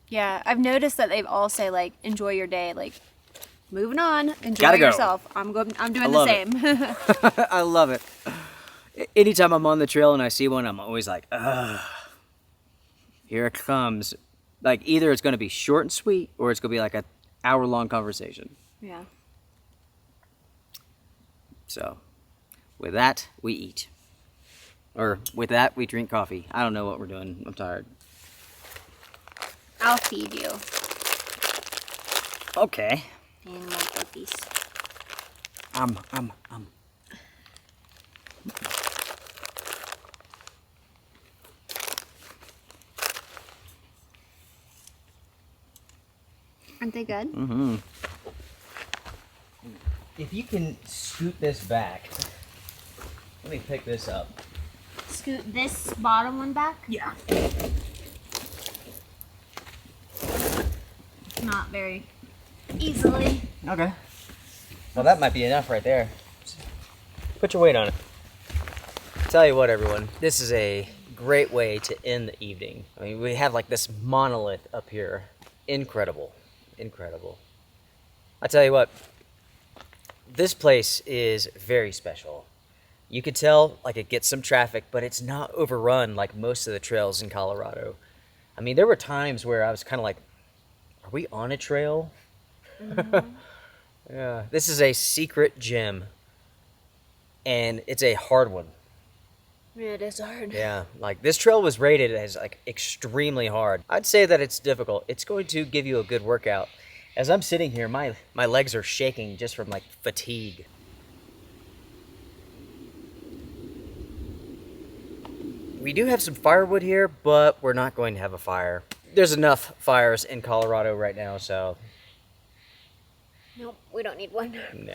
[SPEAKER 2] Yeah, I've noticed that they've all say like, enjoy your day, like, moving on, enjoy
[SPEAKER 1] Gotta go.
[SPEAKER 2] yourself. I'm doing the
[SPEAKER 1] love
[SPEAKER 2] same.
[SPEAKER 1] I love it. Anytime I'm on the trail and I see one, I'm always like, ugh, here it comes. Like either it's going to be short and sweet or it's going to be like an hour-long conversation.
[SPEAKER 2] Yeah.
[SPEAKER 1] So with that, we eat. Or with that, we drink coffee. I don't know what we're doing. I'm tired.
[SPEAKER 2] I'll feed you.
[SPEAKER 1] Okay.
[SPEAKER 2] And more cookies. Aren't they good?
[SPEAKER 1] Mm-hmm. If you can scoot this back, let me pick this up.
[SPEAKER 2] Scoot this bottom one back?
[SPEAKER 1] Yeah.
[SPEAKER 2] Not very easily.
[SPEAKER 1] Okay. Well, that might be enough right there. Put your weight on it. Tell you what, everyone, this is a great way to end the evening. I mean, we have like this monolith up here. Incredible. Incredible. I tell you what, this place is very special. You could tell like it gets some traffic, but it's not overrun like most of the trails in Colorado. I mean, there were times where I was kind of like, are we on a trail? Yeah, this is a secret gem, and it's a hard one.
[SPEAKER 2] Yeah, it is hard.
[SPEAKER 1] Yeah, like this trail was rated as like extremely hard. I'd say that it's difficult. It's going to give you a good workout. As I'm sitting here, my legs are shaking just from like fatigue. We do have some firewood here, but we're not going to have a fire. There's enough fires in Colorado right now, so
[SPEAKER 2] Nope, we don't need one.
[SPEAKER 1] nah.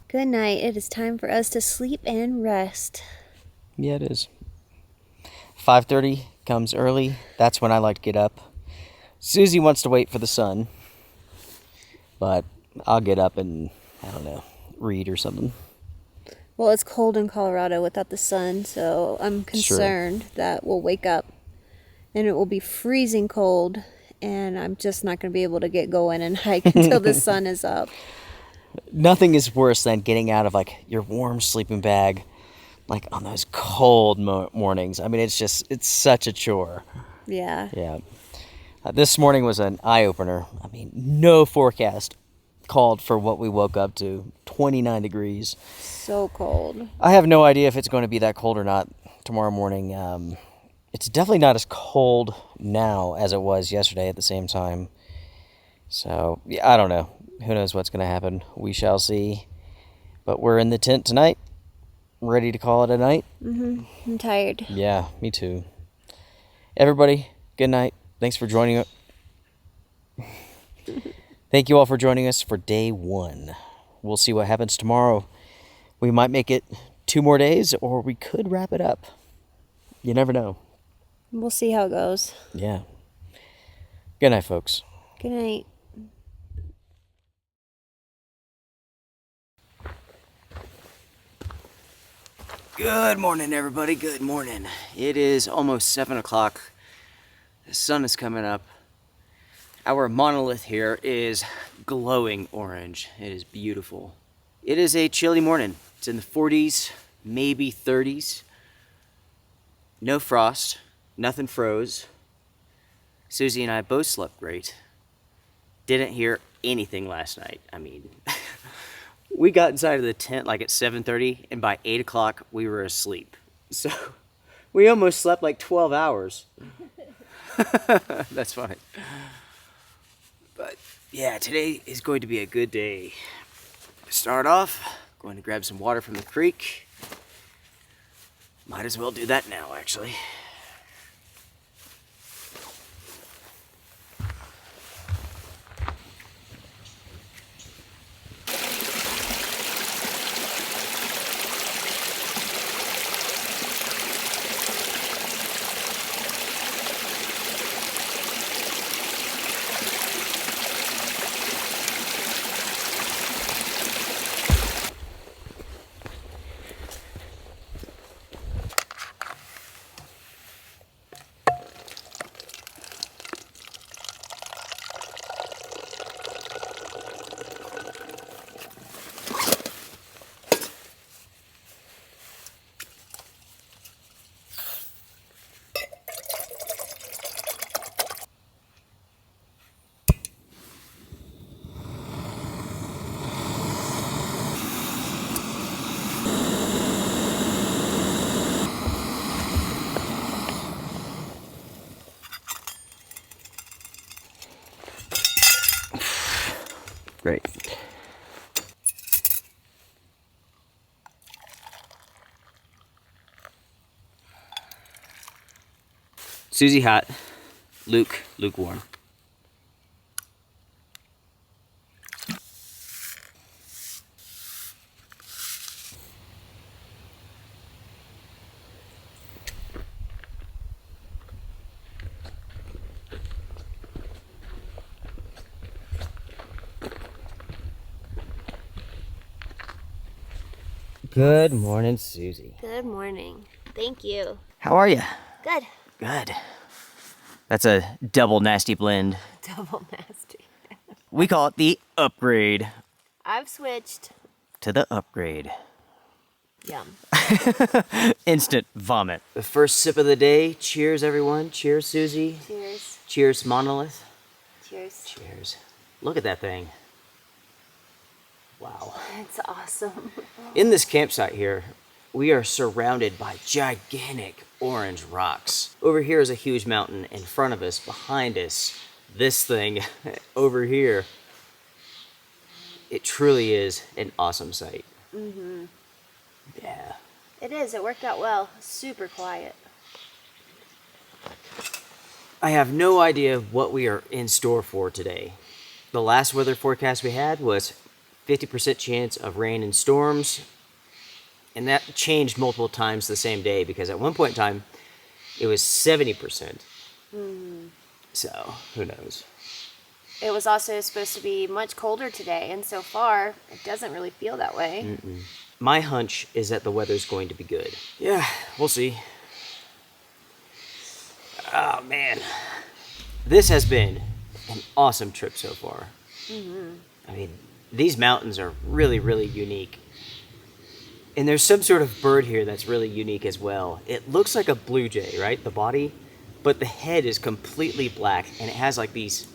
[SPEAKER 2] Good night. It is time for us to sleep and rest.
[SPEAKER 1] Yeah, it is. 5:30 comes early. That's when I like to get up. Susie wants to wait for the sun, but I'll get up and, I don't know, read or something.
[SPEAKER 2] Well, it's cold in Colorado without the sun, so I'm concerned that we'll wake up and it will be freezing cold, and I'm just not going to be able to get going and hike until the sun is up.
[SPEAKER 1] Nothing is worse than getting out of like your warm sleeping bag, like on those cold mornings. I mean, it's such a chore.
[SPEAKER 2] Yeah.
[SPEAKER 1] Yeah. This morning was an eye-opener. I mean, no forecast called for what we woke up to. 29 degrees.
[SPEAKER 2] So cold.
[SPEAKER 1] I have no idea if it's going to be that cold or not tomorrow morning. It's definitely not as cold now as it was yesterday at the same time. So, yeah, I don't know. Who knows what's going to happen? We shall see. But we're in the tent tonight, ready to call it a night.
[SPEAKER 2] I'm tired.
[SPEAKER 1] Yeah, me too. Everybody, good night. Thanks for joining us. Thank you all for joining us for day 1. We'll see what happens tomorrow. We might make it 2 more days, or we could wrap it up. You never know.
[SPEAKER 2] We'll see how it goes.
[SPEAKER 1] Yeah. Good night, folks.
[SPEAKER 2] Good night.
[SPEAKER 1] Good morning, everybody. Good morning. It is almost 7 o'clock. The sun is coming up. Our monolith here is glowing orange. It is beautiful. It is a chilly morning. It's in the 40s, maybe 30s. No frost. Nothing froze. Susie and I both slept great. Didn't hear anything last night. I mean, we got inside of the tent like at 7:30, and by 8 o'clock we were asleep. So we almost slept like 12 hours. That's fine. But yeah, today is going to be a good day. To start off, going to grab some water from the creek. Might as well do that now, actually. Great. Susie hot, Luke lukewarm. Good morning, Susie.
[SPEAKER 2] Good morning. Thank you.
[SPEAKER 1] How are you?
[SPEAKER 2] Good.
[SPEAKER 1] Good. That's a double nasty blend.
[SPEAKER 2] Double nasty.
[SPEAKER 1] We call it the upgrade.
[SPEAKER 2] I've switched.
[SPEAKER 1] To the upgrade.
[SPEAKER 2] Yum.
[SPEAKER 1] Instant vomit. The first sip of the day. Cheers, everyone. Cheers, Susie.
[SPEAKER 2] Cheers.
[SPEAKER 1] Cheers, monolith.
[SPEAKER 2] Cheers.
[SPEAKER 1] Cheers. Look at that thing. Wow.
[SPEAKER 2] It's awesome.
[SPEAKER 1] In this campsite here, we are surrounded by gigantic orange rocks. Over here is a huge mountain. In front of us, behind us, this thing over here. It truly is an awesome sight.
[SPEAKER 2] Mm-hmm.
[SPEAKER 1] Yeah.
[SPEAKER 2] It is. It worked out well. Super quiet.
[SPEAKER 1] I have no idea what we are in store for today. The last weather forecast we had was 50% chance of rain and storms. And that changed multiple times the same day because at one point in time, it was 70%.
[SPEAKER 2] Mm-hmm.
[SPEAKER 1] So, who knows?
[SPEAKER 2] It was also supposed to be much colder today, and so far, it doesn't really feel that way.
[SPEAKER 1] Mm-mm. My hunch is that the weather's going to be good. Yeah, we'll see. Oh, man. This has been an awesome trip so far.
[SPEAKER 2] Mm-hmm.
[SPEAKER 1] I mean, these mountains are really, really unique. And there's some sort of bird here that's really unique as well. It looks like a blue jay, right? The body, but the head is completely black, and it has like these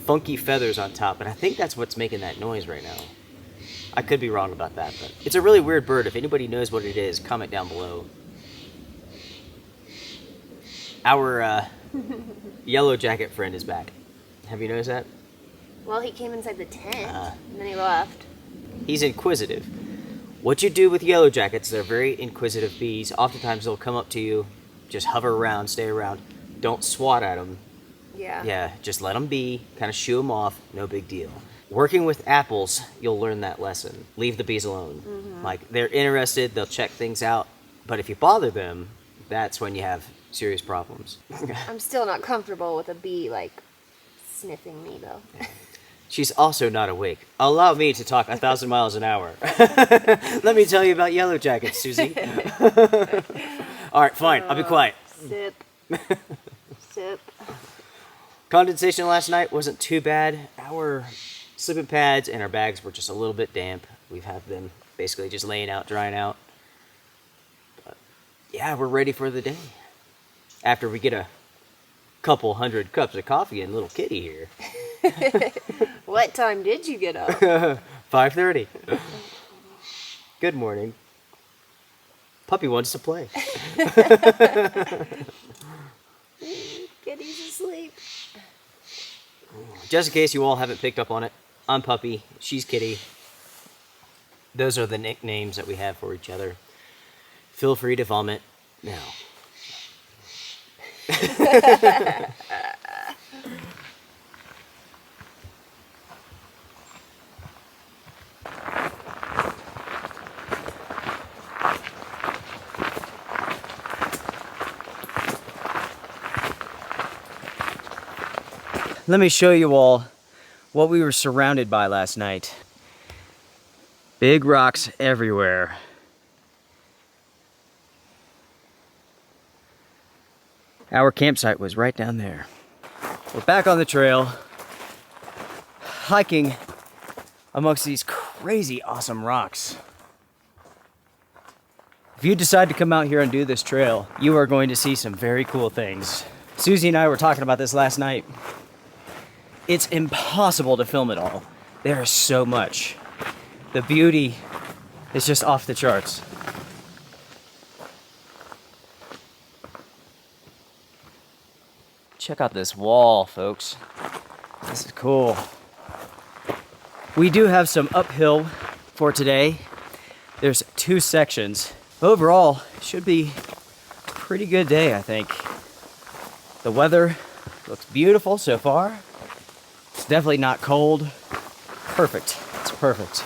[SPEAKER 1] funky feathers on top, and I think that's what's making that noise right now. I could be wrong about that, but it's a really weird bird. If anybody knows what it is, comment down below. Our yellow jacket friend is back. Have you noticed that?
[SPEAKER 2] Well, he came inside the tent and then he left.
[SPEAKER 1] He's inquisitive. What you do with yellow jackets, they're very inquisitive bees. Oftentimes they'll come up to you, just hover around, stay around. Don't swat at them.
[SPEAKER 2] Yeah.
[SPEAKER 1] Yeah, just let them be, kind of shoo them off, no big deal. Working with apples, you'll learn that lesson. Leave the bees alone.
[SPEAKER 2] Mm-hmm.
[SPEAKER 1] Like, they're interested, they'll check things out, but if you bother them, that's when you have serious problems.
[SPEAKER 2] I'm still not comfortable with a bee, like, sniffing me, though.
[SPEAKER 1] She's also not awake. Allow me to talk 1,000 miles an hour. Let me tell you about yellow jackets, Susie. All right, fine, I'll be quiet.
[SPEAKER 2] Sip. Sip.
[SPEAKER 1] Condensation last night wasn't too bad. Our sleeping pads and our bags were just a little bit damp. We've had them basically just laying out, drying out. But yeah, we're ready for the day. After we get a couple 100 cups of coffee and little kitty here.
[SPEAKER 2] What time did you get up?
[SPEAKER 1] 5:30. Good morning. Puppy wants to play.
[SPEAKER 2] Kitty's asleep.
[SPEAKER 1] Just in case you all haven't picked up on it, I'm Puppy, she's Kitty. Those are the nicknames that we have for each other. Feel free to vomit now. Let me show you all what we were surrounded by last night. Big rocks everywhere. Our campsite was right down there. We're back on the trail, hiking amongst these crazy awesome rocks. If you decide to come out here and do this trail, you are going to see some very cool things. Susie and I were talking about this last night. It's impossible to film it all. There is so much. The beauty is just off the charts. Check out this wall, folks. This is cool. We do have some uphill for today. There's 2 sections. Overall, should be a pretty good day, I think. The weather looks beautiful so far. It's definitely not cold. Perfect. It's perfect.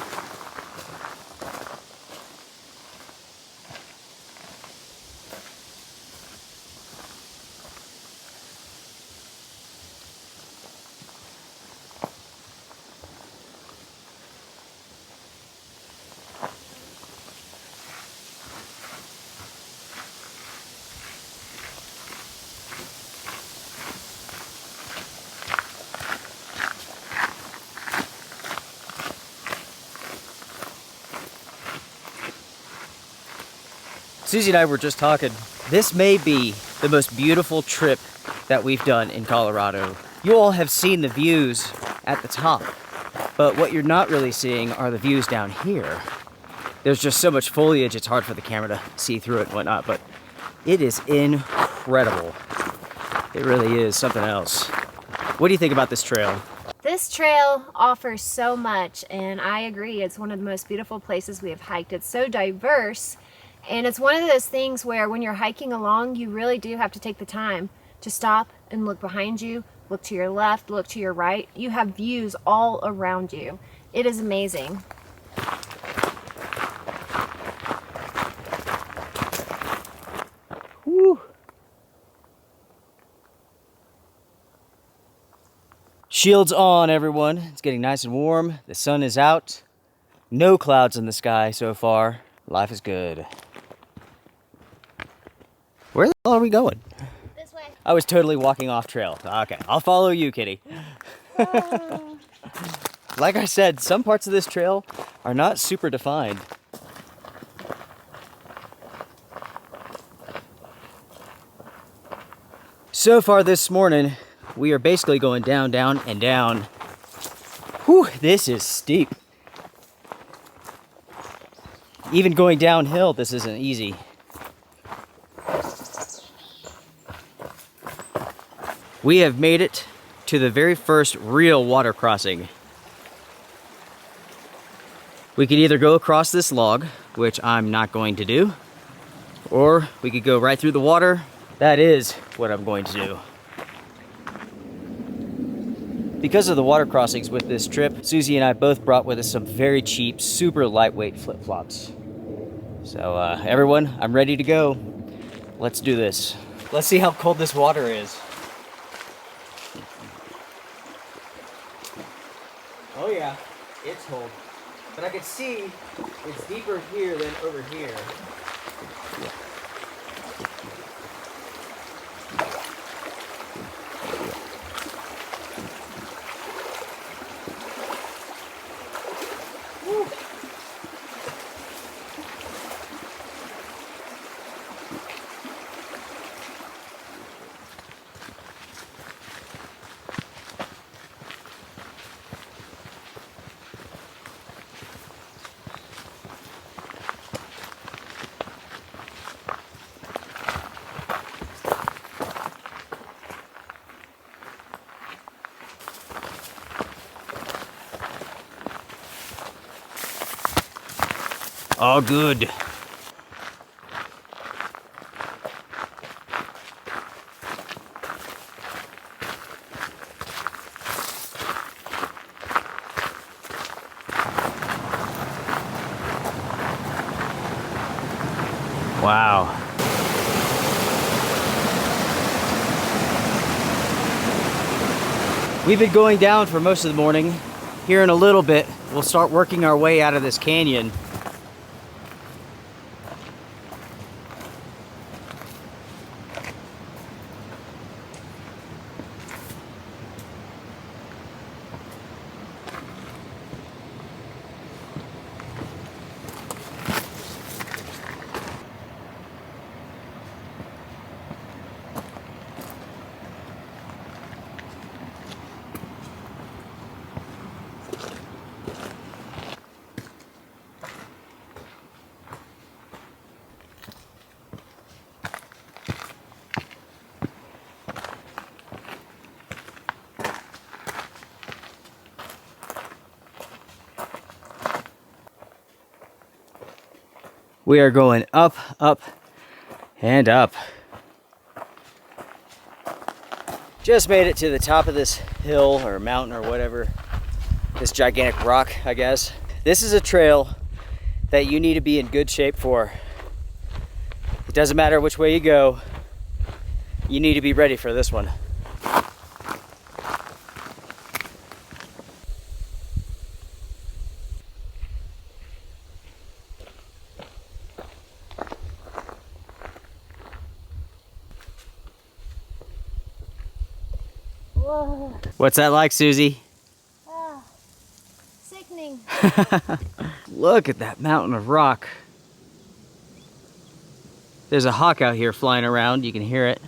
[SPEAKER 1] Susie and I were just talking. This may be the most beautiful trip that we've done in Colorado. You all have seen the views at the top, but what you're not really seeing are the views down here. There's just so much foliage, it's hard for the camera to see through it and whatnot, but it is incredible. It really is something else. What do you think about this trail?
[SPEAKER 2] This trail offers so much, and I agree, it's one of the most beautiful places we have hiked. It's so diverse. And it's one of those things where when you're hiking along, you really do have to take the time to stop and look behind you, look to your left, look to your right. You have views all around you. It is amazing.
[SPEAKER 1] Woo. Shields on, everyone. It's getting nice and warm. The sun is out. No clouds in the sky so far. Life is good. Where the hell are we going?
[SPEAKER 2] This way.
[SPEAKER 1] I was totally walking off trail. Okay, I'll follow you, Kitty. Like I said, some parts of this trail are not super defined. So far this morning, we are basically going down, down, and down. Whew, this is steep. Even going downhill, this isn't easy. We have made it to the very first real water crossing. We could either go across this log, which I'm not going to do, or we could go right through the water. That is what I'm going to do. Because of the water crossings with this trip, Susie and I both brought with us some very cheap, super lightweight flip-flops. So everyone, I'm ready to go. Let's do this. Let's see how cold this water is. Oh yeah, it's cold. But I can see it's deeper here than over here. Woo. All good. Wow. We've been going down for most of the morning. Here in a little bit, we'll start working our way out of this canyon. We are going up, up, and up. Just made it to the top of this hill or mountain or whatever. This gigantic rock, I guess. This is a trail that you need to be in good shape for. It doesn't matter which way you go. You need to be ready for this one.
[SPEAKER 2] Whoa.
[SPEAKER 1] What's that like, Susie?
[SPEAKER 2] Ah, sickening.
[SPEAKER 1] Look at that mountain of rock. There's a hawk out here flying around. You can hear it.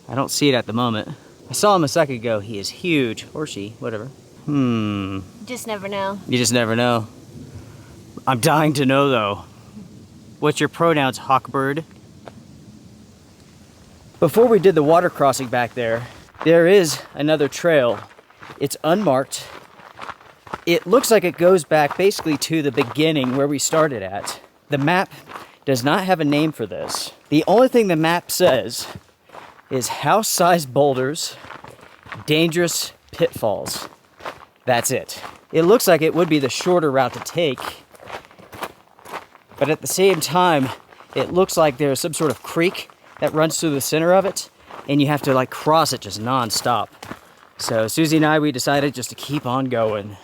[SPEAKER 1] I don't see it at the moment. I saw him a second ago. He is huge. Or she, whatever.
[SPEAKER 2] Just never know.
[SPEAKER 1] You just never know. I'm dying to know, though. What's your pronouns, hawkbird? Before we did the water crossing back there is another trail. It's unmarked. It looks like it goes back basically to the beginning where we started at. The map does not have a name for this. The only thing the map says is house-sized boulders, dangerous pitfalls. That's it. It looks like it would be the shorter route to take, but at the same time, it looks like there's some sort of creek that runs through the center of it, and you have to like cross it just non-stop. So Susie and I, we decided just to keep on going.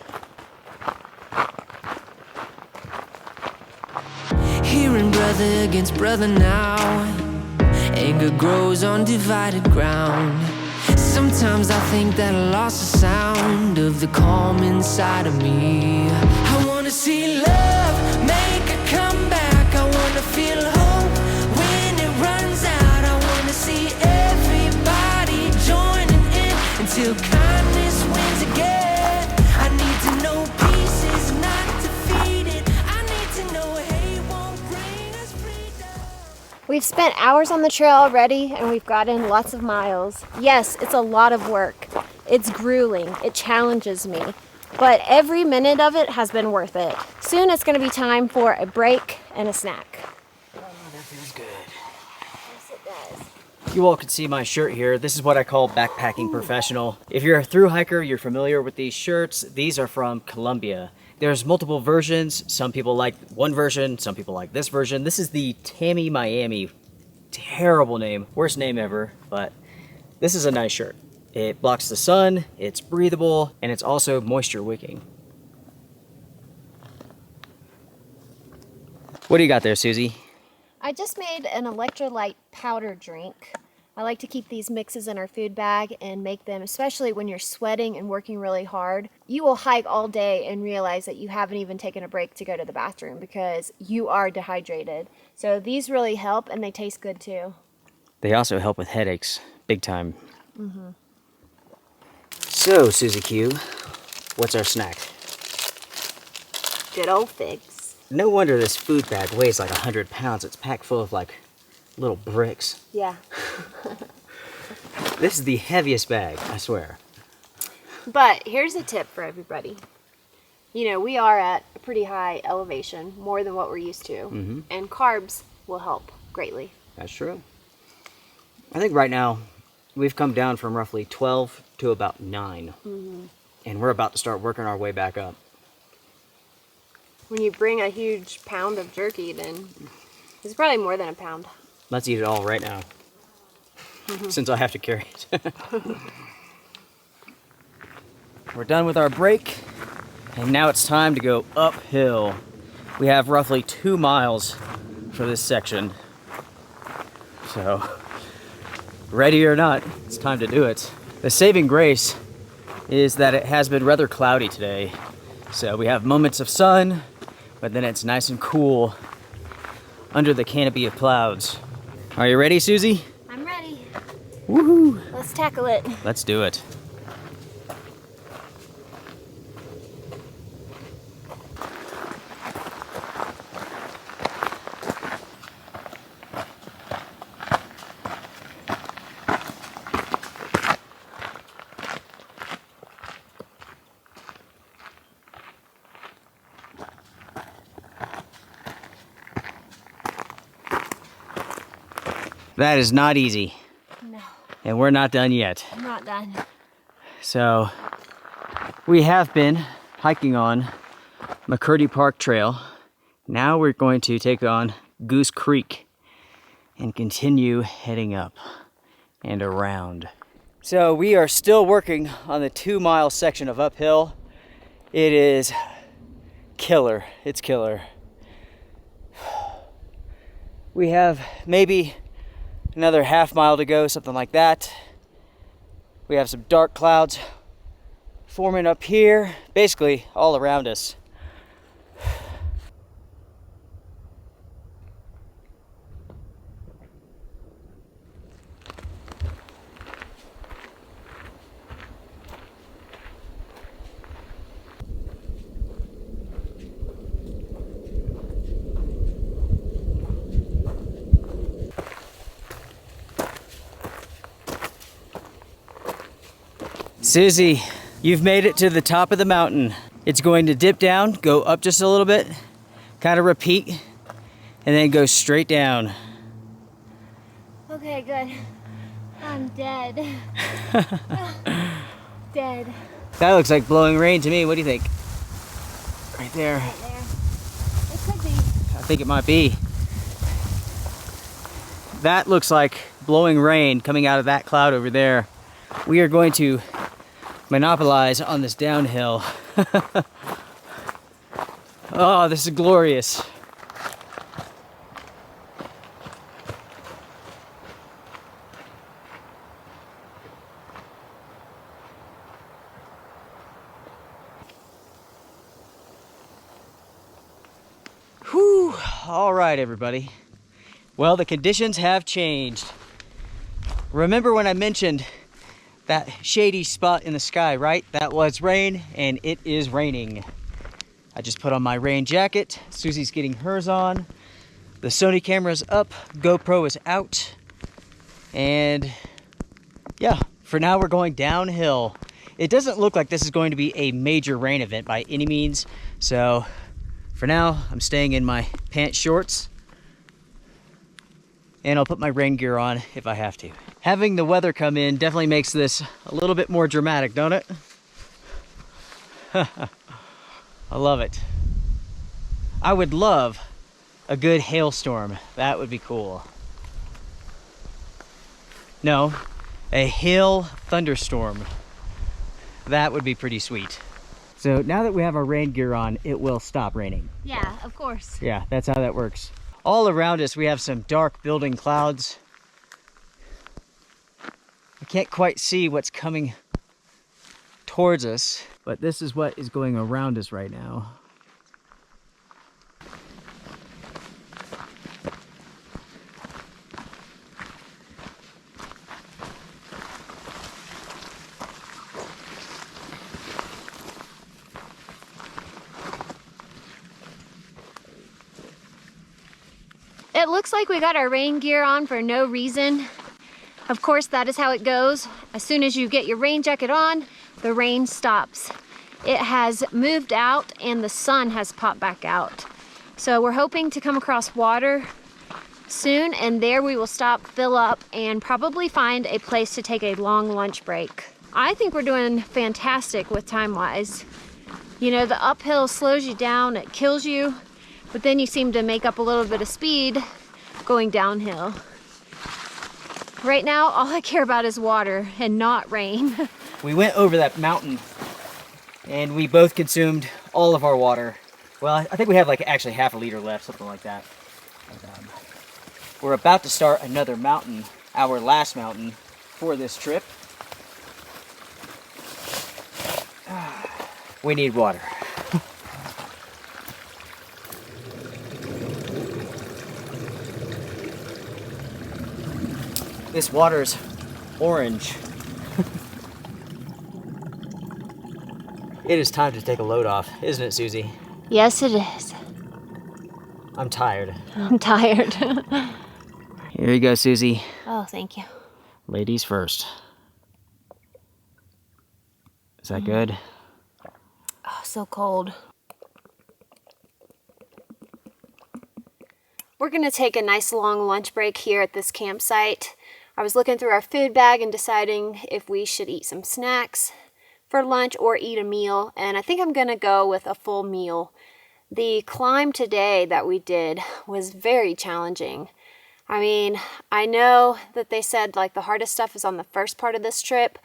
[SPEAKER 3] Hearing brother against brother now, anger grows on divided ground. Sometimes I think that I lost the sound of the calm inside of me. I wanna see love make a comeback. I wanna feel hope when it runs out. I wanna see everybody joining in until kindness wins again. I need to know peace is not defeated. I need to know hate won't bring us freedom.
[SPEAKER 2] We We've spent hours on the trail already and we've gotten lots of miles. Yes, it's a lot of work. It's grueling. It challenges me. But every minute of it has been worth it. Soon it's going to be time for a break and a snack.
[SPEAKER 1] Oh, that feels good.
[SPEAKER 2] Yes, it does.
[SPEAKER 1] You all can see my shirt here. This is what I call backpacking professional. If you're a thru hiker, you're familiar with these shirts. These are from Colombia. There's multiple versions. Some people like one version, some people like this version. This is the Tammy Miami. Terrible name, worst name ever, but this is a nice shirt. It blocks the sun, it's breathable, and it's also moisture wicking. What do you got there, Susie?
[SPEAKER 2] I just made an electrolyte powder drink. I like to keep these mixes in our food bag and make them, especially when you're sweating and working really hard. You will hike all day and realize that you haven't even taken a break to go to the bathroom because you are dehydrated. So these really help and they taste good too.
[SPEAKER 1] They also help with headaches, big time. So, Susie Q, what's our snack?
[SPEAKER 2] Good old figs.
[SPEAKER 1] No wonder this food bag weighs like 100 pounds. It's packed full of like little bricks.
[SPEAKER 2] Yeah.
[SPEAKER 1] This is the heaviest bag, I swear.
[SPEAKER 2] But here's a tip for everybody. You know, we are at a pretty high elevation, more than what we're used to. And carbs will help greatly.
[SPEAKER 1] That's true. I think right now we've come down from roughly 12 to about 9. And we're about to start working our way back up.
[SPEAKER 2] When you bring a huge pound of jerky, then it's probably more than a pound.
[SPEAKER 1] Let's eat it all right now. Since I have to carry it. We're done with our break, and now it's time to go uphill. We have roughly 2 miles for this section. So, ready or not, it's time to do it. The saving grace is that it has been rather cloudy today. So we have moments of sun, but then it's nice and cool under the canopy of clouds. Are you ready, Susie?
[SPEAKER 2] I'm ready.
[SPEAKER 1] Woohoo!
[SPEAKER 2] Let's tackle it.
[SPEAKER 1] Let's do it. That is not easy.
[SPEAKER 2] No,
[SPEAKER 1] And we're not done yet.
[SPEAKER 2] I'm not done.
[SPEAKER 1] So we have been hiking on McCurdy Park Trail. Now we're going to take on Goose Creek and continue heading up and around. So we are still working on the 2-mile section of uphill. It is killer. It's killer. We have maybe another half mile to go, something like that. We have some dark clouds forming up here, basically all around us. Susie, you've made it to the top of the mountain. It's going to dip down, go up just a little bit, kind of repeat, and then go straight down.
[SPEAKER 2] Okay, good. I'm dead. Dead.
[SPEAKER 1] That looks like blowing rain to me. What do you think? Right there.
[SPEAKER 2] Right there. It could be.
[SPEAKER 1] I think it might be. That looks like blowing rain coming out of that cloud over there. We are going to monopolize on this downhill. Oh, this is glorious. Whew, all right, everybody. Well, the conditions have changed. Remember when I mentioned that shady spot in the sky, right? That was rain, and it is raining. I just put on my rain jacket. Susie's getting hers on. The Sony camera's up, GoPro is out, and yeah, for now we're going downhill. It doesn't look like this is going to be a major rain event by any means, so for now I'm staying in my pants shorts, and I'll put my rain gear on if I have to. Having the weather come in definitely makes this a little bit more dramatic, don't it? I love it. I would love a good hailstorm. That would be cool. No, a hail thunderstorm. That would be pretty sweet. So now that we have our rain gear on, it will stop raining.
[SPEAKER 2] Yeah, of course.
[SPEAKER 1] Yeah, that's how that works. All around us we have some dark building clouds. I can't quite see what's coming towards us, but this is what is going around us right now.
[SPEAKER 2] It looks like we got our rain gear on for no reason. Of course, that is how it goes. As soon as you get your rain jacket on, the rain stops. It has moved out and the sun has popped back out. So we're hoping to come across water soon, and there we will stop, fill up, and probably find a place to take a long lunch break. I think we're doing fantastic with time-wise. You know, the uphill slows you down, it kills you, but then you seem to make up a little bit of speed going downhill. Right now, all I care about is water and not rain.
[SPEAKER 1] We went over that mountain and we both consumed all of our water. Well, I think we have like actually half a liter left, something like that. We're about to start another mountain, our last mountain for this trip. We need water. This water's orange. It is time to take a load off, isn't it, Susie?
[SPEAKER 2] Yes, it is.
[SPEAKER 1] I'm tired.
[SPEAKER 2] I'm tired.
[SPEAKER 1] Here you go, Susie.
[SPEAKER 2] Oh, thank you.
[SPEAKER 1] Ladies first. Is that good?
[SPEAKER 2] Oh, so cold. We're gonna take a nice long lunch break here at this campsite. I was looking through our food bag and deciding if we should eat some snacks for lunch or eat a meal, and I think I'm gonna go with a full meal. The climb today that we did was very challenging. I mean, I know that they said like the hardest stuff is on the first part of this trip,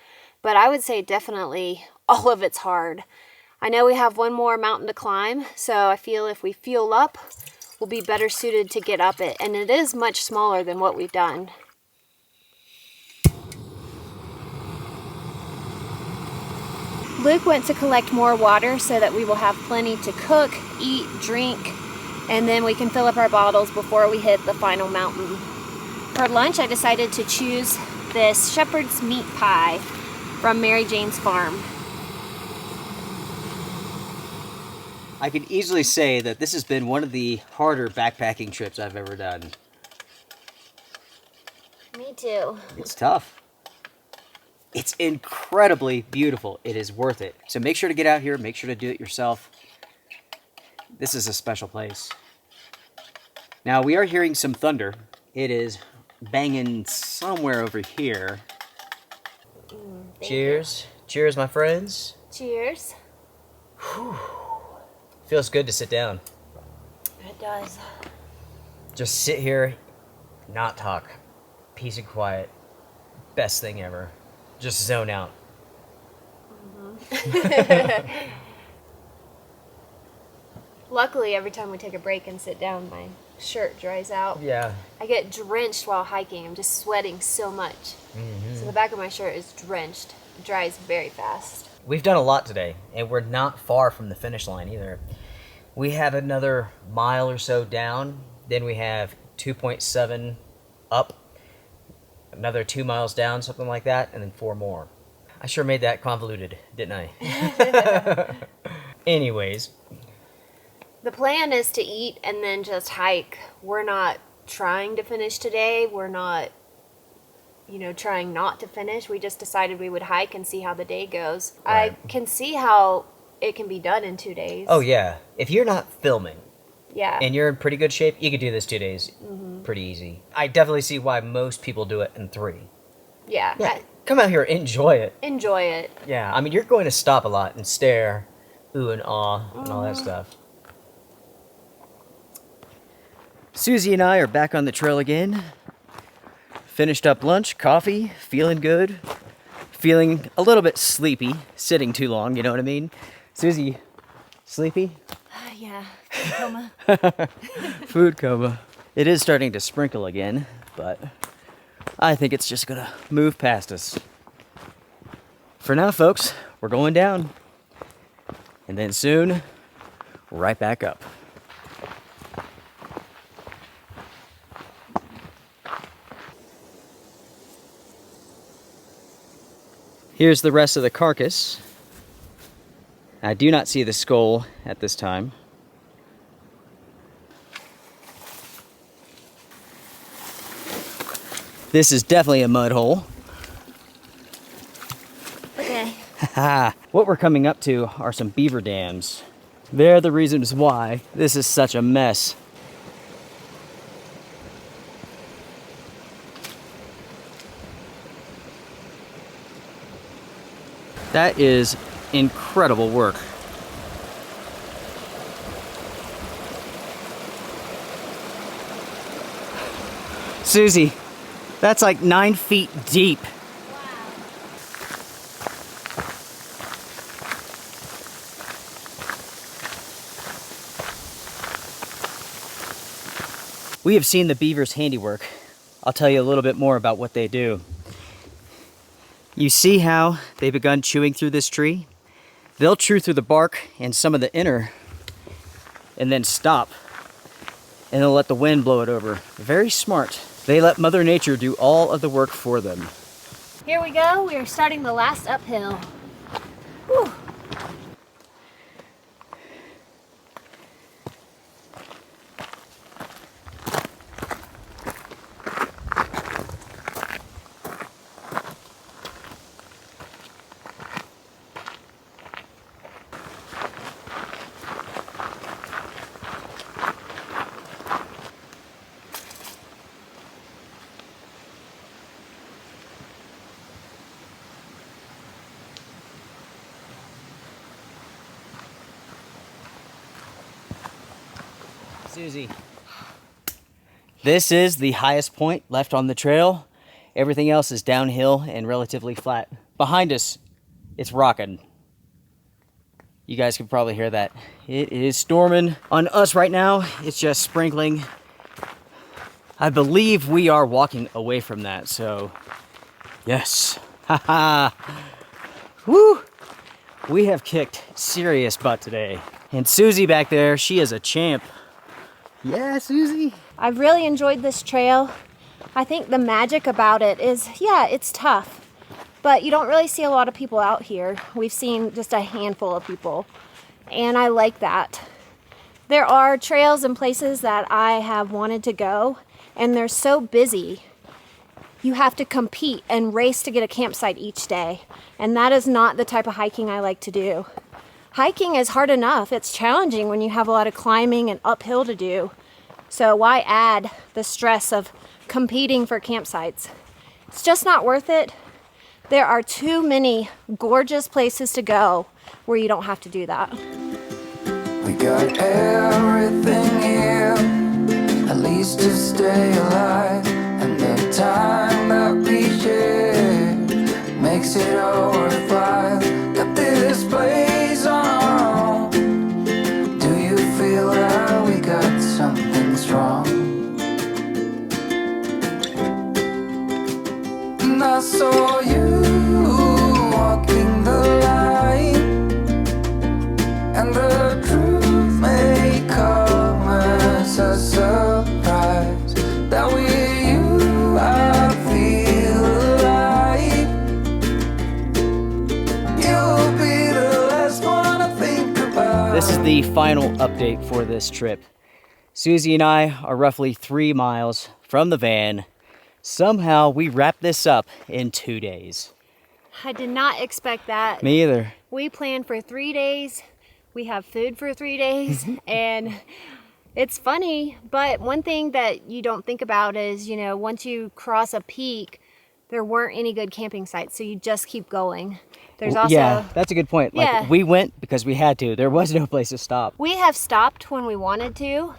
[SPEAKER 2] but I would say definitely all of it's hard. I know we have one more mountain to climb, so I feel if we fuel up, we'll be better suited to get up it, and it is much smaller than what we've done. Luke went to collect more water so that we will have plenty to cook, eat, drink, and then we can fill up our bottles before we hit the final mountain. For lunch, I decided to choose this shepherd's meat pie from Mary Jane's farm.
[SPEAKER 1] I can easily say that this has been one of the harder backpacking trips I've ever done.
[SPEAKER 2] Me too.
[SPEAKER 1] It's tough. It's incredibly beautiful. It is worth it. So make sure to get out here. Make sure to do it yourself. This is a special place. Now we are hearing some thunder. It is banging somewhere over here. Cheers. Cheers, my friends.
[SPEAKER 2] Cheers.
[SPEAKER 1] Whew. Feels good to sit down.
[SPEAKER 2] It does.
[SPEAKER 1] Just sit here, not talk. Peace and quiet. Best thing ever. Just zone out.
[SPEAKER 2] Luckily, every time we take a break and sit down, my shirt dries out.
[SPEAKER 1] Yeah.
[SPEAKER 2] I get drenched while hiking. I'm just sweating so much. So the back of my shirt is drenched. It dries very fast.
[SPEAKER 1] We've done a lot today, and we're not far from the finish line either. We have another mile or so down, then we have 2.7 up, another 2 miles down, something like that, and then 4 more. I sure made that convoluted, didn't I? Anyways,
[SPEAKER 2] The plan is to eat and then just hike. We're not trying to finish today. We're not, trying not to finish. We just decided we would hike and see how the day goes.
[SPEAKER 1] Right.
[SPEAKER 2] I can see how it can be done in 2 days.
[SPEAKER 1] Oh, yeah. If you're not filming
[SPEAKER 2] Yeah.
[SPEAKER 1] and you're in pretty good shape, you could do this 2 days pretty easy. I definitely see why most people do it in 3.
[SPEAKER 2] Yeah.
[SPEAKER 1] Yeah. Come out here, enjoy it.
[SPEAKER 2] Enjoy it.
[SPEAKER 1] Yeah, I mean, you're going to stop a lot and stare, ooh and awe, and all that stuff. Susie and I are back on the trail again. Finished up lunch, coffee, feeling good. Feeling a little bit sleepy, sitting too long, you know what I mean? Susie, sleepy?
[SPEAKER 2] Yeah. Coma.
[SPEAKER 1] Food coma. It is starting to sprinkle again, but I think it's just gonna move past us. For now, folks, we're going down. And then soon, right back up. Here's the rest of the carcass. I do not see the skull at this time. This is definitely a mud hole.
[SPEAKER 2] Okay.
[SPEAKER 1] What we're coming up to are some beaver dams. They're the reasons why this is such a mess. That is incredible work. Susie, that's like 9 feet deep. We have seen the beavers' handiwork. I'll tell you a little bit more about what they do. You see how they've begun chewing through this tree? They'll chew through the bark and some of the inner and then stop. And they'll let the wind blow it over. Very smart. They let Mother Nature do all of the work for them.
[SPEAKER 2] Here we go. We are starting the last uphill. Whew.
[SPEAKER 1] Susie, this is the highest point left on the trail. Everything else is downhill and relatively flat. Behind us, it's rocking. You guys can probably hear that. It is storming. On us right now, it's just sprinkling. I believe we are walking away from that, so yes. Haha. Woo! We have kicked serious butt today. And Susie back there, she is a champ. Yeah, Susie.
[SPEAKER 2] I've really enjoyed this trail. I think the magic about it is, yeah, it's tough, but you don't really see a lot of people out here. We've seen just a handful of people, and I like that. There are trails and places that I have wanted to go, and they're so busy. You have to compete and race to get a campsite each day, and that is not the type of hiking I like to do. Hiking is hard enough. It's challenging when you have a lot of climbing and uphill to do. So why add the stress of competing for campsites? It's just not worth it. There are too many gorgeous places to go where you don't have to do that.
[SPEAKER 3] We got everything here, at least to stay alive. And the time that we share makes it all worthwhile. Got this place on our own. Do you feel that we got something strong? And I saw you walking the line, and the truth may come as a surprise that with you I feel alive.
[SPEAKER 1] This is the final update for this trip. Susie and I are roughly 3 miles from the van. Somehow we wrapped this up in 2 days.
[SPEAKER 2] I did not expect that.
[SPEAKER 1] Me either.
[SPEAKER 2] We planned for 3 days. We have food for 3 days. And it's funny, but one thing that you don't think about is, you know, once you cross a peak, there weren't any good camping sites, so you just keep going. There's also...
[SPEAKER 1] Yeah, that's a good point.
[SPEAKER 2] Yeah.
[SPEAKER 1] Like, we went because we had to. There was no place to stop.
[SPEAKER 2] We have stopped when we wanted to,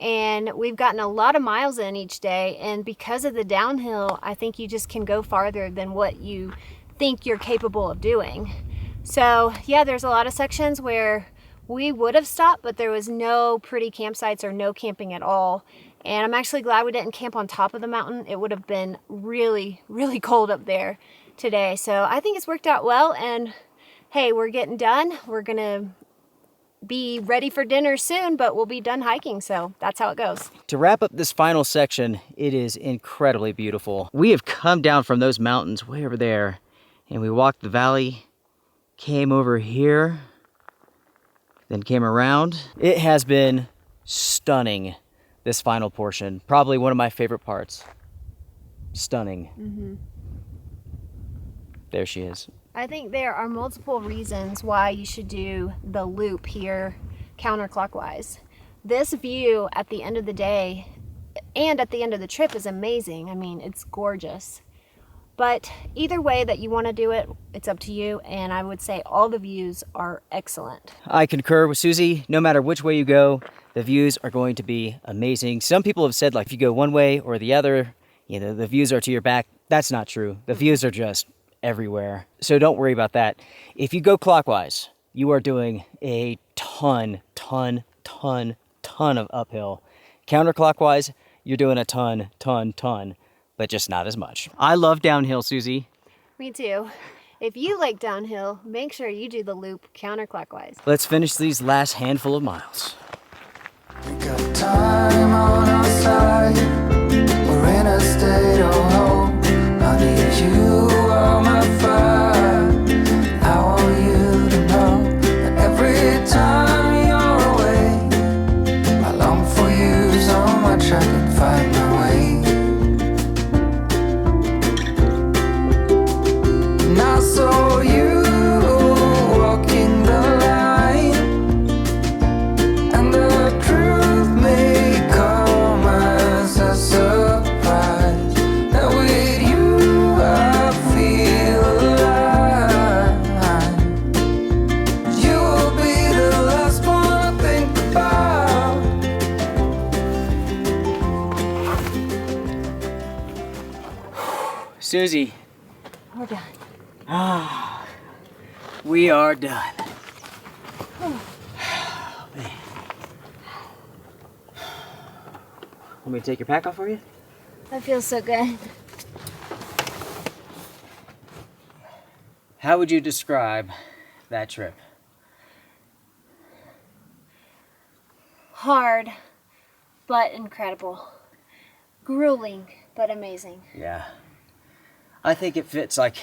[SPEAKER 2] and we've gotten a lot of miles in each day, and because of the downhill, I think you just can go farther than what you think you're capable of doing. So yeah, there's a lot of sections where we would have stopped, but there was no pretty campsites or no camping at all. And I'm actually glad we didn't camp on top of the mountain. It would have been really, really cold up there today. So I think it's worked out well, and hey, we're getting done. We're gonna be ready for dinner soon, but we'll be done hiking, so that's how it goes.
[SPEAKER 1] To wrap up this final section, it is incredibly beautiful. We have come down from those mountains way over there, and we walked the valley, came over here, then came around. It has been stunning, this final portion. Probably one of my favorite parts. Stunning.
[SPEAKER 2] Mm-hmm.
[SPEAKER 1] There she is.
[SPEAKER 2] I think there are multiple reasons why you should do the loop here counterclockwise. This view at the end of the day and at the end of the trip is amazing. I mean, it's gorgeous. But either way that you want to do it, it's up to you, and I would say all the views are excellent.
[SPEAKER 1] I concur with Susie. No matter which way you go, the views are going to be amazing. Some people have said, like, if you go one way or the other, you know, the views are to your back. That's not true. The views are just everywhere. So don't worry about that. If you go clockwise, you are doing a ton of uphill. Counterclockwise, you're doing a ton, but just not as much. I love downhill, Susie.
[SPEAKER 2] Me too. If you like downhill, make sure you do the loop counterclockwise.
[SPEAKER 1] Let's finish these last handful of miles.
[SPEAKER 4] We got time on our side. We're in a state of hope. Honey, you are my fire. I want you to know that every time you're away, I long for you so much I can find my way. And I saw you walking the line, and the truth may come as a surprise, that with you I feel alive. You will be the last one I think about.
[SPEAKER 1] Susie,
[SPEAKER 2] We're done.
[SPEAKER 1] we are done. Man. Want me to take your pack off for you?
[SPEAKER 2] That feels so good.
[SPEAKER 1] How would you describe that trip?
[SPEAKER 2] Hard, but incredible. Grueling, but amazing.
[SPEAKER 1] Yeah. I think it fits, like,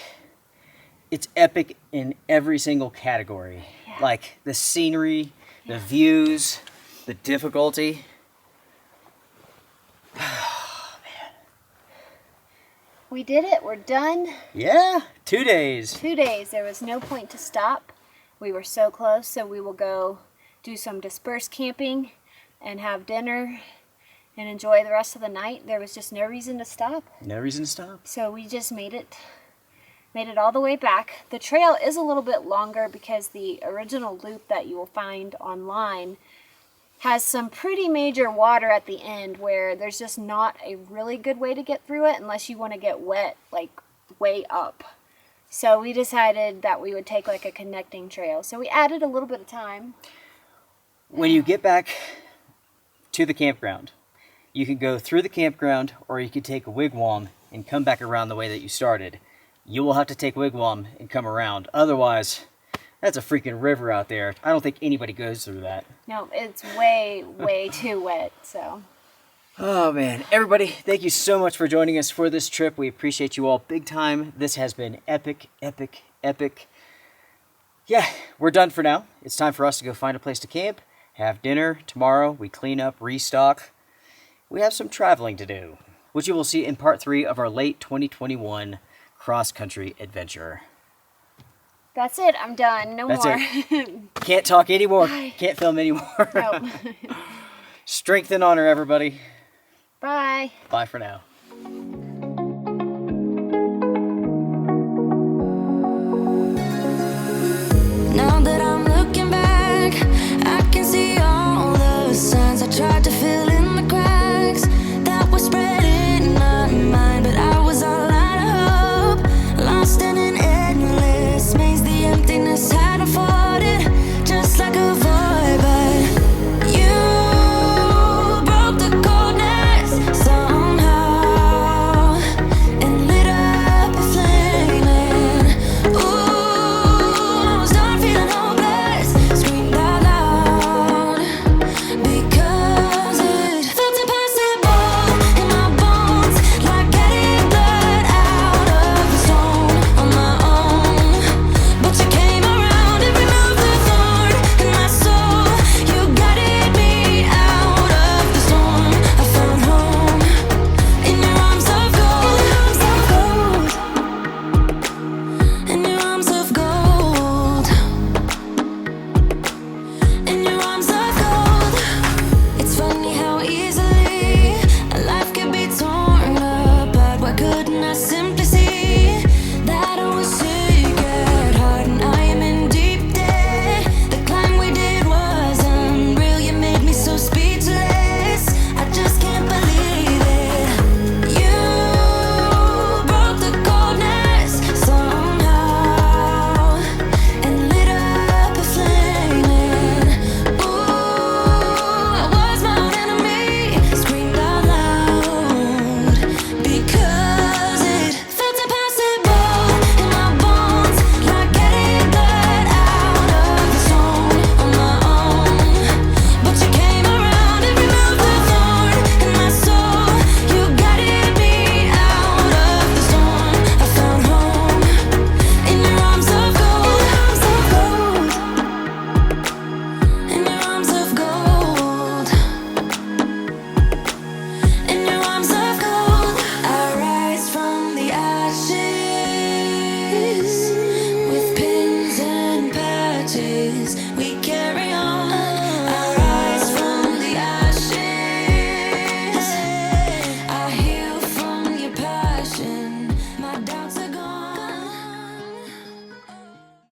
[SPEAKER 1] it's epic in every single category.
[SPEAKER 2] Yeah.
[SPEAKER 1] Like the scenery, the views, the difficulty.
[SPEAKER 2] We did it. We're done.
[SPEAKER 1] Yeah, 2 days.
[SPEAKER 2] 2 days. There was no point to stop. We were so close, so we will go do some dispersed camping and have dinner and enjoy the rest of the night. There was just no reason to stop.
[SPEAKER 1] No reason to stop.
[SPEAKER 2] So we just made it all the way back. The trail is a little bit longer because the original loop that you will find online has some pretty major water at the end where there's just not a really good way to get through it unless you want to get wet, like way up. So we decided that we would take like a connecting trail. So we added a little bit of time.
[SPEAKER 1] When you get back to the campground, you can go through the campground, or you can take a wigwam and come back around the way that you started. You will have to take wigwam and come around. Otherwise, that's a freaking river out there. I don't think anybody goes through that.
[SPEAKER 2] No, it's way, way too wet, so.
[SPEAKER 1] Oh man, everybody, thank you so much for joining us for this trip. We appreciate you all big time. This has been epic, epic, epic. Yeah, we're done for now. It's time for us to go find a place to camp, have dinner. Tomorrow we clean up, restock. We have some traveling to do, which you will see in part 3 of our late 2021 cross-country adventure.
[SPEAKER 2] That's it. I'm done. No
[SPEAKER 1] That's
[SPEAKER 2] more.
[SPEAKER 1] Can't talk anymore. Can't film anymore.
[SPEAKER 2] Nope.
[SPEAKER 1] Strength and honor, everybody.
[SPEAKER 2] Bye.
[SPEAKER 1] Bye for now.
[SPEAKER 5] Now that